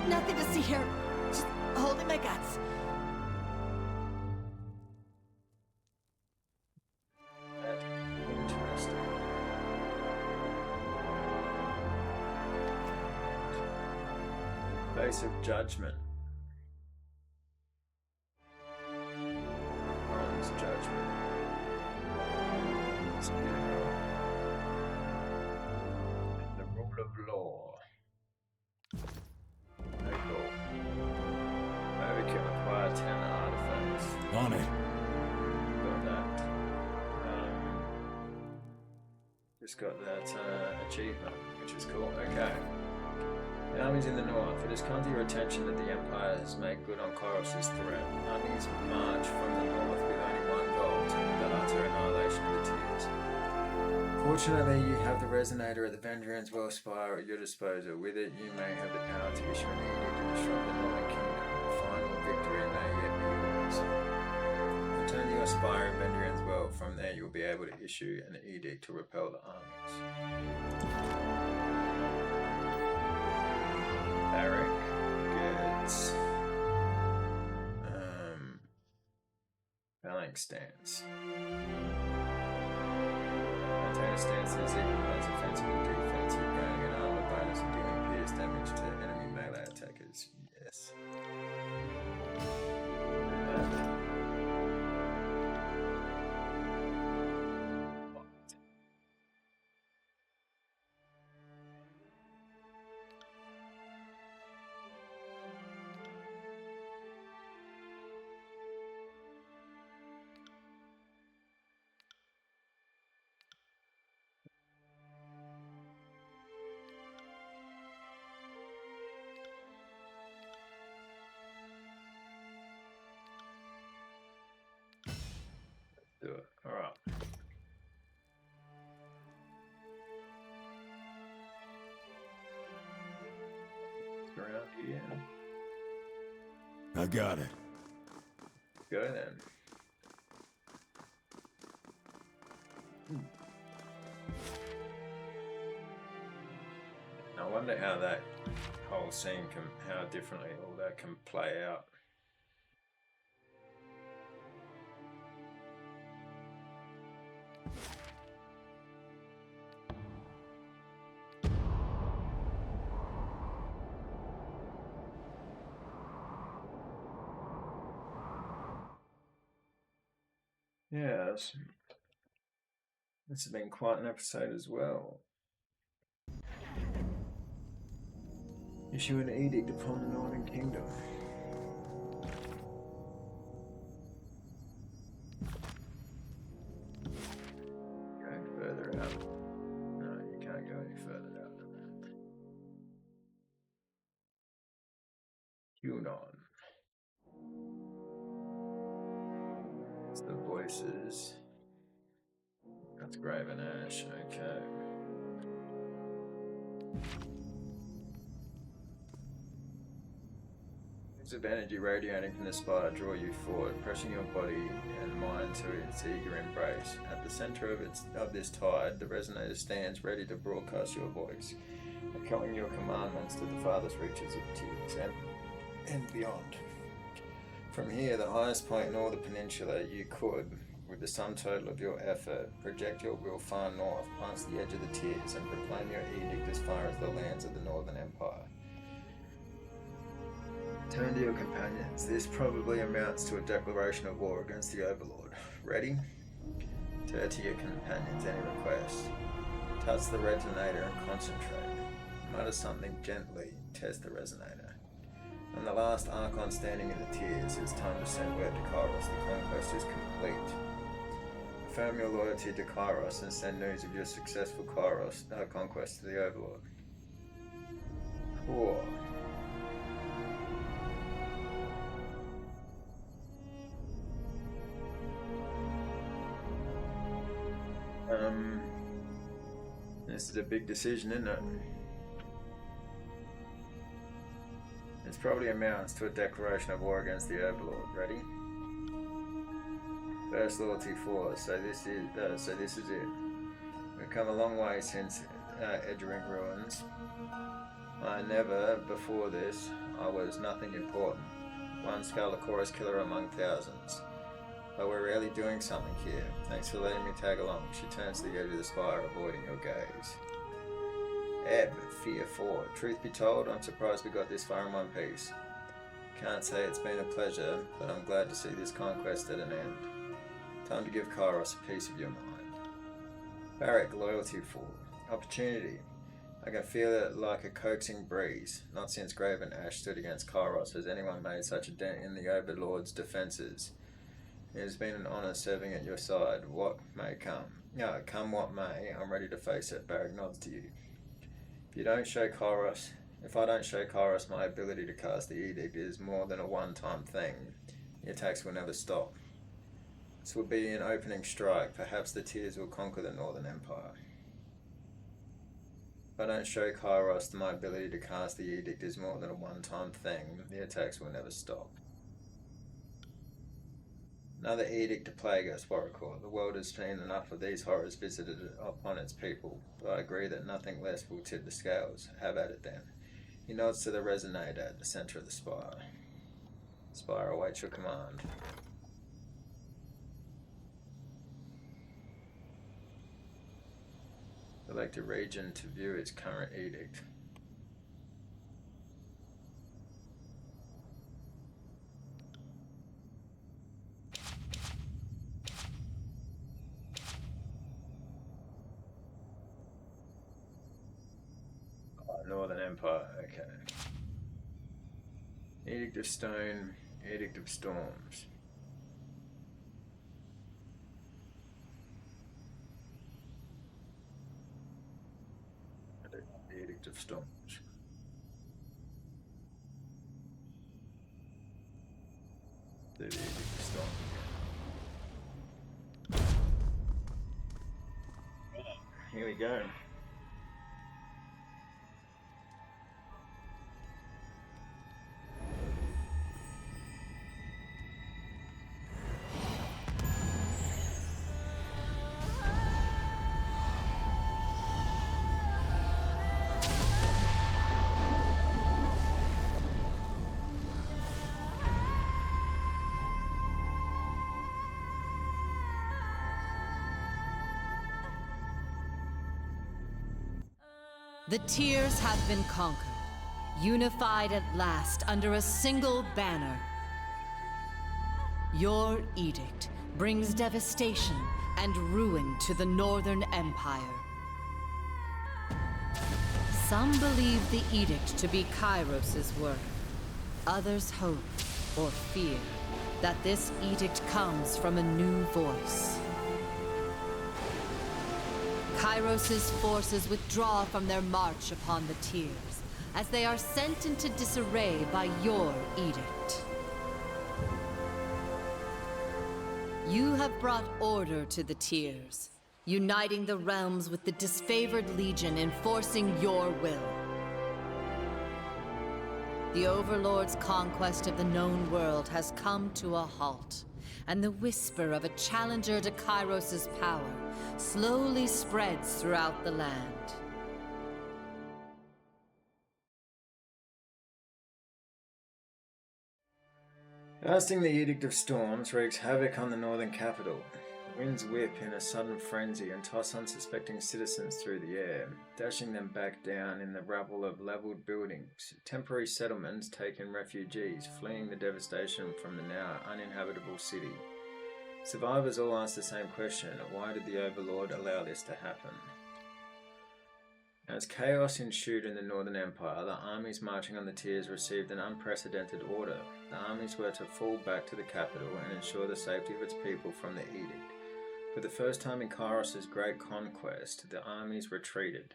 Nothing to see here. Just holding my guts. Interesting. Face of Judgment. Bronze Judgment. It's beautiful. And the rule of law. Very cool. Maybe we can acquire 10 artifacts. On it. Got that. Just got that achievement, which is cool. Okay. The armies in the north. It has come to your attention that the Empire has made good on Kairos' threat. Armies march from the north with only one goal, the utter annihilation of the tiers. Fortunately, you have the resonator at the Vendrian's Wellspire at your disposal. With it, you may have the power to issue an edict to disrupt the Northern Kingdom. The final victory may yet be yours. Return to your spire in Vendrian's Well. From there, you'll be able to issue an edict to repel the armies. Barrack goods. Phalanx stance. Maintain a stance that is equal both offensive and defensive, gaining an armor bonus and dealing pierce damage to enemy melee attackers. Yes. Do it. Alright. Around here. I got it. Go then. I wonder how that whole scene how differently all that can play out. Yes. This has been quite an episode as well. Issue an edict upon the Northern Kingdom. Going further out. No, you can't go any further out than that. Tunon. voices. That's Graven Ashe, okay. Waves of energy radiating from the spire draw you forward, pressing your body and mind to its eager embrace. At the center of this tide, the resonator stands ready to broadcast your voice, echoing your commandments to the farthest reaches of Tears and beyond. From here, the highest point in all the peninsula, you could, with the sum total of your effort, project your will far north, past the edge of the Tears, and proclaim your edict as far as the lands of the Northern Empire. Turn to your companions. This probably amounts to a declaration of war against the Overlord. Ready? Turn to your companions. Any requests? Touch the resonator and concentrate. Mutter something gently. Test the resonator. On the last Archon standing in the Tears, it's time to send word to Kairos. The conquest is complete. Affirm your loyalty to Kairos and send news of your successful conquest to the Overlord. Cool. This is a big decision, isn't it? This probably amounts to a declaration of war against the Overlord. Ready? First loyalty 4. So this is it. We've come a long way since Edgering Ruins. Before this, I was nothing important. One Scalacorus killer among thousands. But we're really doing something here. Thanks for letting me tag along. She turns to the edge of the spire, avoiding your gaze. Ebb, Fear 4. Truth be told, I'm surprised we got this far in one piece. Can't say it's been a pleasure, but I'm glad to see this conquest at an end. Time to give Kairos a piece of your mind. Barrack, Loyalty 4. Opportunity. I can feel it like a coaxing breeze. Not since Graven Ashe stood against Kairos has anyone made such a dent in the Overlord's defenses. It has been an honor serving at your side. What may come. Come what may, I'm ready to face it. Barrack nods to you. If I don't show Kairos my ability to cast the edict is more than a one-time thing, the attacks will never stop. This will be an opening strike. Perhaps the Tears will conquer the Northern Empire. If I don't show Kairos my ability to cast the edict is more than a one-time thing, the attacks will never stop. Another edict to plague us, Warrior. The world has seen enough of these horrors visited upon its people, but I agree that nothing less will tip the scales. Have at it then. He nods to the resonator at the center of the spire. Spire awaits your command. Select a region to view its current edict. Northern Empire, okay. Edict of Stone, Edict of Storms. The Edict of Storms. The Edict of Storms again. Here we go. The Tears have been conquered, unified at last under a single banner. Your edict brings devastation and ruin to the Northern Empire. Some believe the edict to be Kairos' work. Others hope, or fear, that this edict comes from a new voice. Kairos' forces withdraw from their march upon the Tears, as they are sent into disarray by your edict. You have brought order to the Tears, uniting the realms with the disfavored Legion, enforcing your will. The Overlord's conquest of the known world has come to a halt, and the whisper of a challenger to Kairos' power slowly spreads throughout the land. Casting the Edict of Storms wreaks havoc on the northern capital. The winds whip in a sudden frenzy and toss unsuspecting citizens through the air, dashing them back down in the rubble of levelled buildings. Temporary settlements take in refugees, fleeing the devastation from the now uninhabitable city. Survivors all ask the same question: why did the Overlord allow this to happen? As chaos ensued in the Northern Empire, the armies marching on the Tears received an unprecedented order. The armies were to fall back to the capital and ensure the safety of its people from the edict. For the first time in Kairos' great conquest, the armies retreated.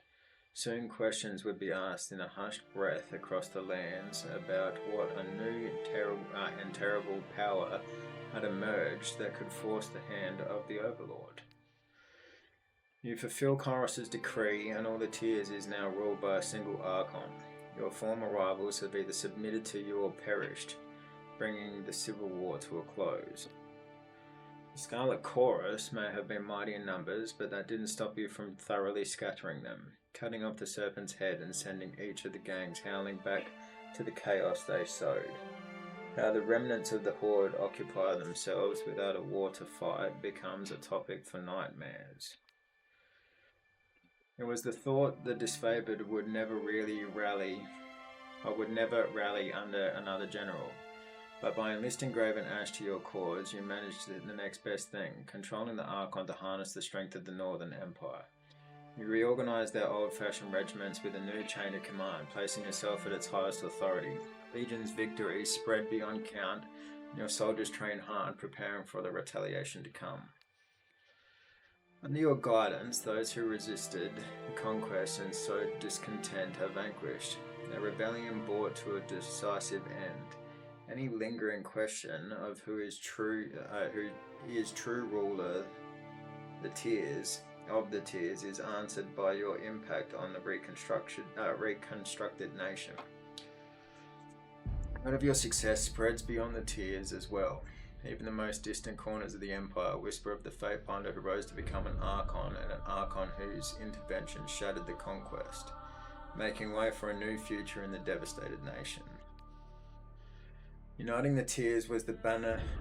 Soon questions would be asked in a hushed breath across the lands about what a new and terrible power had emerged that could force the hand of the Overlord. You fulfill Kairos' decree, and all the Tears is now ruled by a single Archon. Your former rivals have either submitted to you or perished, bringing the civil war to a close. The Scarlet Chorus may have been mighty in numbers, but that didn't stop you from thoroughly scattering them, cutting off the serpent's head and sending each of the gangs howling back to the chaos they sowed. How the remnants of the Horde occupy themselves without a war to fight becomes a topic for nightmares. It was the thought the disfavored would never rally under another general. But by enlisting Graven Ashe to your cause, you managed the next best thing, controlling the Archon to harness the strength of the Northern Empire. You reorganized their old-fashioned regiments with a new chain of command, placing yourself at its highest authority. Legion's victories spread beyond count, and your soldiers train hard, preparing for the retaliation to come. Under your guidance, those who resisted the conquest and sowed discontent are vanquished, their rebellion brought to a decisive end. Any lingering question of who is true ruler the Tears is answered by your impact on the reconstructed nation. Word of your success spreads beyond the Tears as well. Even the most distant corners of the Empire whisper of the Fatebinder who rose to become an Archon, and an Archon whose intervention shattered the conquest, making way for a new future in the devastated nation. Uniting the Tears was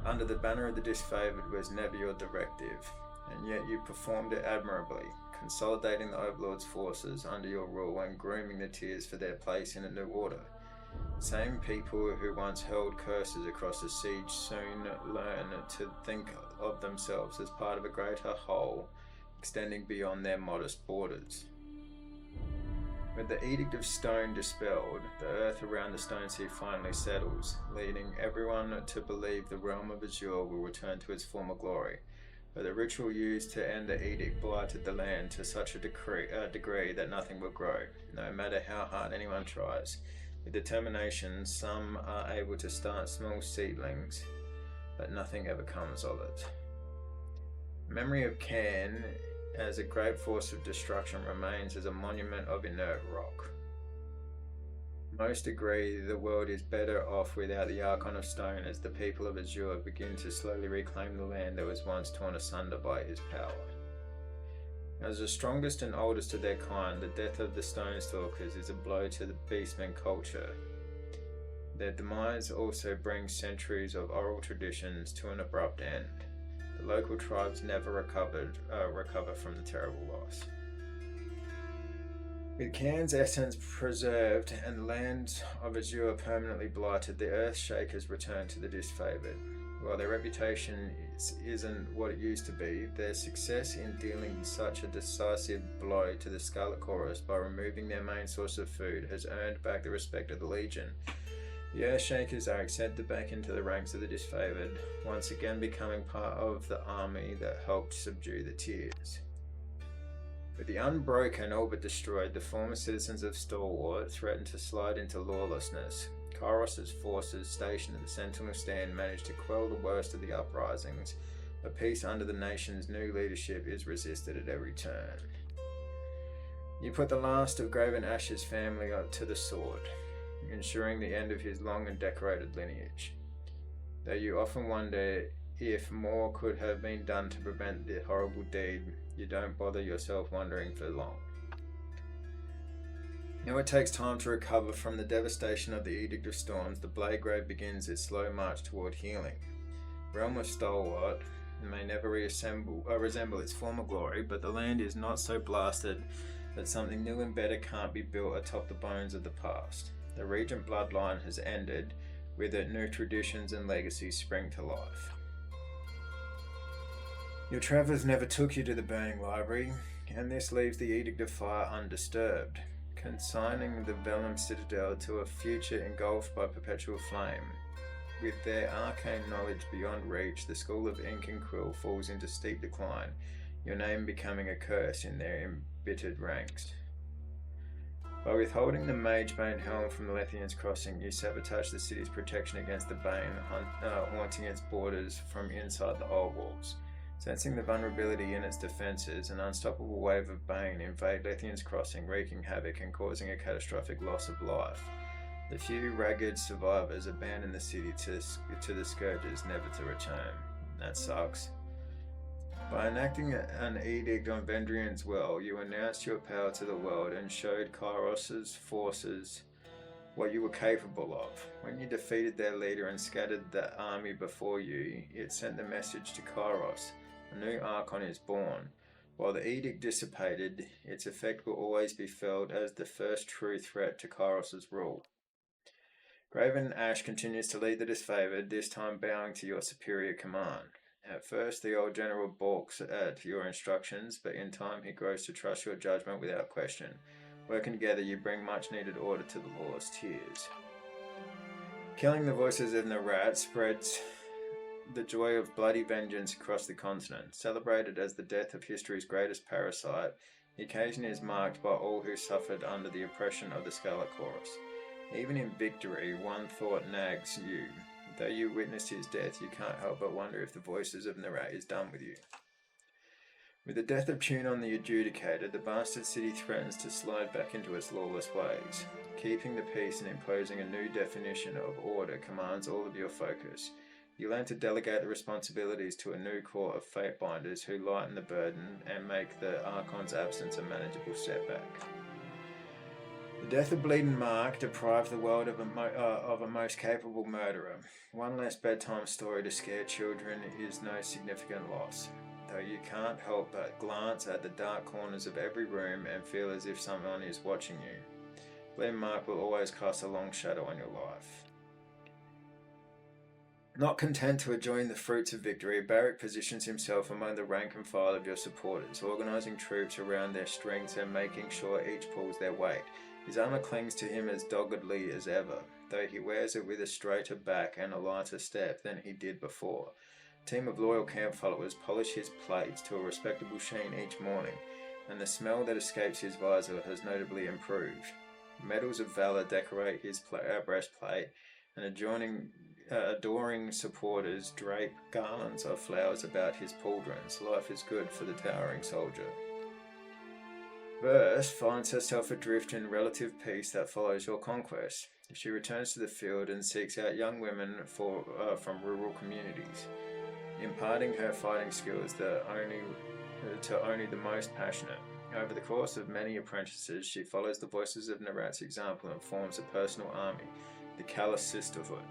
under the banner of the disfavored was never your directive, and yet you performed it admirably, consolidating the Overlord's forces under your rule and grooming the Tears for their place in a new order. Same people who once held curses across the siege soon learn to think of themselves as part of a greater whole, extending beyond their modest borders. With the Edict of Stone dispelled, the earth around the Stone Sea finally settles, leading everyone to believe the realm of Azure will return to its former glory. But the ritual used to end the edict blighted the land to such a degree that nothing will grow, no matter how hard anyone tries. With determination, some are able to start small seedlings, but nothing ever comes of it. Memory of Cairn as a great force of destruction remains as a monument of inert rock. Most agree the world is better off without the Archon of Stone, as the people of Azure begin to slowly reclaim the land that was once torn asunder by his power. As the strongest and oldest of their kind, the death of the Stonestalkers is a blow to the Beastmen culture. Their demise also brings centuries of oral traditions to an abrupt end. The local tribes never recover from the terrible loss. With Cairn's essence preserved and the land of Azure permanently blighted, the Earthshakers return to the disfavored. While their reputation isn't what it used to be, their success in dealing such a decisive blow to the Scarlet Chorus by removing their main source of food has earned back the respect of the Legion. The Earthshakers are accepted back into the ranks of the disfavored, once again becoming part of the army that helped subdue the Tears. With the Unbroken all but destroyed, the former citizens of Stalwart threatened to slide into lawlessness. Kairos' forces stationed at the Sentinel Stand managed to quell the worst of the uprisings, but peace under the nation's new leadership is resisted at every turn. You put the last of Graven Ashe's family up to the sword, ensuring the end of his long and decorated lineage. Though you often wonder if more could have been done to prevent the horrible deed, you don't bother yourself wondering for long. Now it takes time to recover from the devastation of the Edict of Storms. The Bladegrave begins its slow march toward healing. Realm of Stalwart may never resemble its former glory, but the land is not so blasted that something new and better can't be built atop the bones of the past. The Regent bloodline has ended, with it new traditions and legacies spring to life. Your travels never took you to the Burning Library, and this leaves the Edict of Fire undisturbed, consigning the Vellum Citadel to a future engulfed by perpetual flame. With their arcane knowledge beyond reach, the School of Ink and Quill falls into steep decline, your name becoming a curse in their embittered ranks. By withholding the Magebane helm from the Lethian's Crossing, you sabotage the city's protection against the Bane, haunting its borders from inside the old walls. Sensing the vulnerability in its defences, an unstoppable wave of Bane invade Lethian's Crossing, wreaking havoc and causing a catastrophic loss of life. The few ragged survivors abandon the city to the Scourges, never to return. That sucks. By enacting an edict on Vendrian's Well, you announced your power to the world and showed Kairos' forces what you were capable of. When you defeated their leader and scattered the army before you, it sent the message to Kairos. A new Archon is born. While the edict dissipated, its effect will always be felt as the first true threat to Kairos' rule. Graven Ashe continues to lead the disfavored, this time bowing to your superior command. At first, the old general balks at your instructions, but in time he grows to trust your judgment without question. Working together, you bring much-needed order to the law's tears. Killing the voices of Nerat spreads the joy of bloody vengeance across the continent. Celebrated as the death of history's greatest parasite, the occasion is marked by all who suffered under the oppression of the Scarlet Chorus. Even in victory, one thought nags you. Though you witnessed his death, you can't help but wonder if the voices of Nerat is done with you. With the death of Tunon the Adjudicator, the bastard city threatens to slide back into its lawless ways. Keeping the peace and imposing a new definition of order commands all of your focus. You learn to delegate the responsibilities to a new corps of Fatebinders who lighten the burden and make the Archon's absence a manageable setback. The death of Bleeding Mark deprived the world of a most capable murderer. One less bedtime story to scare children is no significant loss, though you can't help but glance at the dark corners of every room and feel as if someone is watching you. Bleeding Mark will always cast a long shadow on your life. Not content to enjoy the fruits of victory, Barrick positions himself among the rank and file of your supporters, organising troops around their strengths and making sure each pulls their weight. His armour clings to him as doggedly as ever, though he wears it with a straighter back and a lighter step than he did before. A team of loyal camp followers polish his plates to a respectable sheen each morning, and the smell that escapes his visor has notably improved. Medals of valour decorate his breastplate, and adoring supporters drape garlands of flowers about his pauldrons. Life is good for the towering soldier. Verse finds herself adrift in relative peace that follows your conquest. She returns to the field and seeks out young women from rural communities, imparting her fighting skills to only the most passionate. Over the course of many apprentices, she follows the voices of Nerat's example and forms a personal army, the Callous Sisterhood.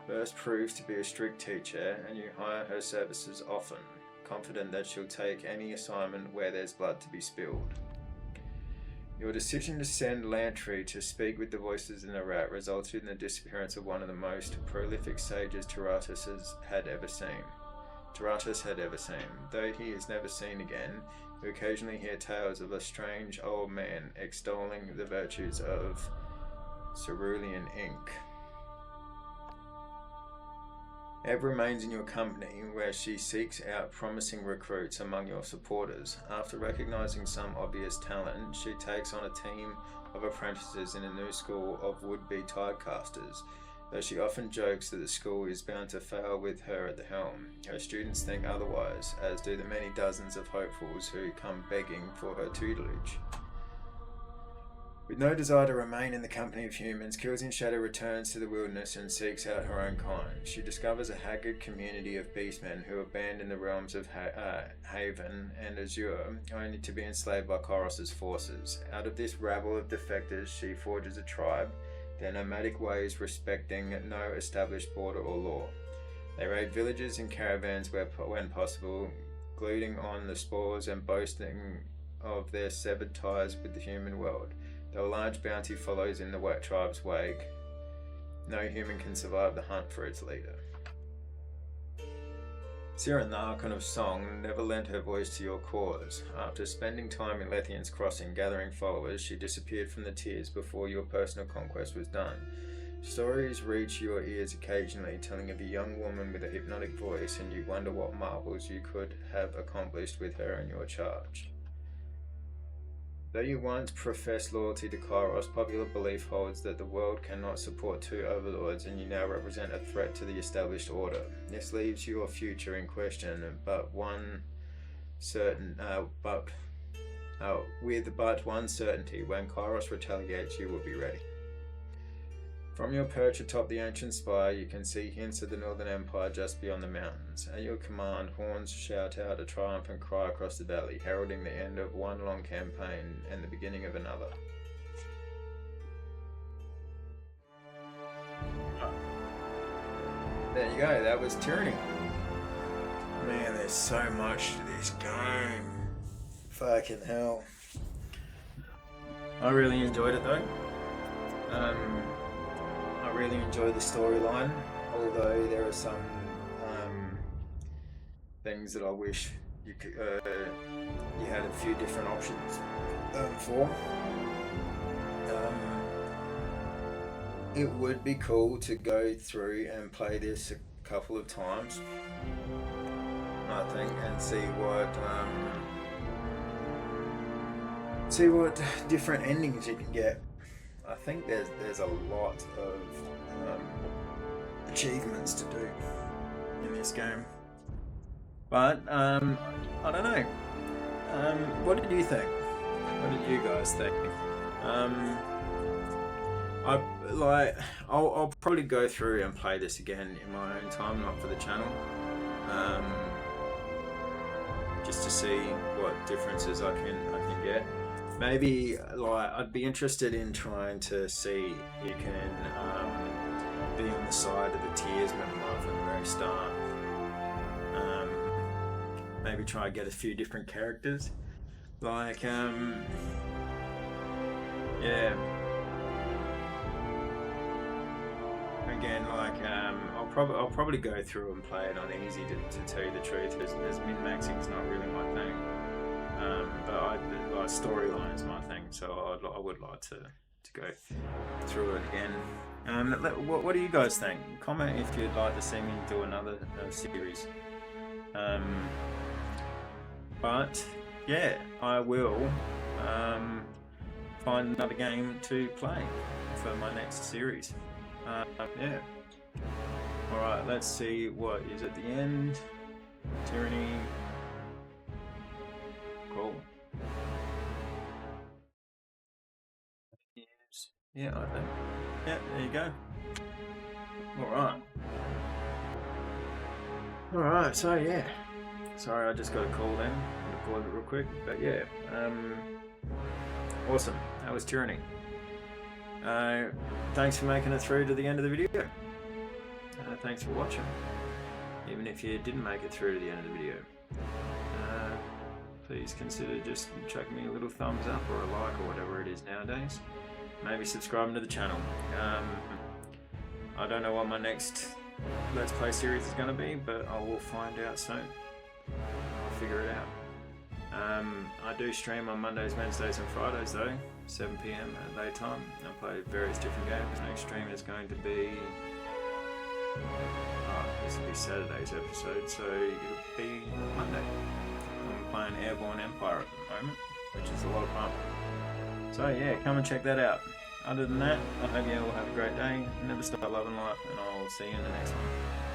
Verse proves to be a strict teacher, and you hire her services often, confident that she'll take any assignment where there's blood to be spilled. Your decision to send Lantry to speak with the voices in the rat resulted in the disappearance of one of the most prolific sages Taratus had ever seen. Though he is never seen again, you occasionally hear tales of a strange old man extolling the virtues of cerulean ink. Ebb remains in your company, where she seeks out promising recruits among your supporters. After recognizing some obvious talent, she takes on a team of apprentices in a new school of would-be tidecasters. Though she often jokes that the school is bound to fail with her at the helm, her students think otherwise, as do the many dozens of hopefuls who come begging for her tutelage. With no desire to remain in the company of humans, Kills in Shadow returns to the wilderness and seeks out her own kind. She discovers a haggard community of beastmen who abandon the realms of Haven and Azure, only to be enslaved by Kairos' forces. Out of this rabble of defectors, she forges a tribe, their nomadic ways respecting no established border or law. They raid villages and caravans when possible, gloating on the spoils and boasting of their severed ties with the human world. Though a large bounty follows in the tribe's wake, no human can survive the hunt for its leader. Siren, the Archon of Song, never lent her voice to your cause. After spending time in Lethian's Crossing gathering followers, she disappeared from the tiers before your personal conquest was done. Stories reach your ears occasionally, telling of a young woman with a hypnotic voice, and you wonder what marvels you could have accomplished with her in your charge. Though you once professed loyalty to Kairos, popular belief holds that the world cannot support two overlords, and you now represent a threat to the established order. This leaves your future in question, with but one certainty: when Kairos retaliates, you will be ready. From your perch atop the ancient spire, you can see hints of the Northern Empire just beyond the mountains. At your command, horns shout out a triumphant cry across the valley, heralding the end of one long campaign and the beginning of another. There you go, that was Tyranny. Man, there's so much to this game. Fucking hell. I really enjoyed it though. I really enjoy the storyline, although there are some things that I wish you could, you had a few different options for. It would be cool to go through and play this a couple of times, I think, and see what different endings you can get. I think there's a lot of achievements to do in this game, but I don't know. What did you think? What did you guys think? I'll probably go through and play this again in my own time, not for the channel, just to see what differences I can get. Maybe I'd be interested in trying to see if you can be on the side of the tiers when I'm from the very start. Maybe try and get a few different characters, yeah. Again, I'll probably go through and play it on easy to tell you the truth. As min-maxing is not really my thing. But storyline is my thing, so I would like to go through it again. What do you guys think? Comment if you'd like to see me do another series. But yeah, I will find another game to play for my next series. Yeah. Alright, let's see what is at the end. Tyranny. Cool. Yeah, I think. Yeah, there you go. Alright, so yeah. Sorry, I just got a call then. I'll pause it real quick. But yeah, awesome. That was Tyranny. Thanks for making it through to the end of the video. Thanks for watching. Even if you didn't make it through to the end of the video. Please consider just chucking me a little thumbs up or a like or whatever it is nowadays. Maybe subscribing to the channel. I don't know what my next Let's Play series is going to be, but I will find out soon. I'll figure it out. I do stream on Mondays, Wednesdays and Fridays though, 7 PM at daytime. I play various different games. Next stream is going to be... this will be Saturday's episode, so it'll be Monday. I'm playing Airborne Empire at the moment, which is a lot of fun. So yeah, come and check that out. Other than that, I hope you all have a great day. Never stop loving life, and I'll see you in the next one.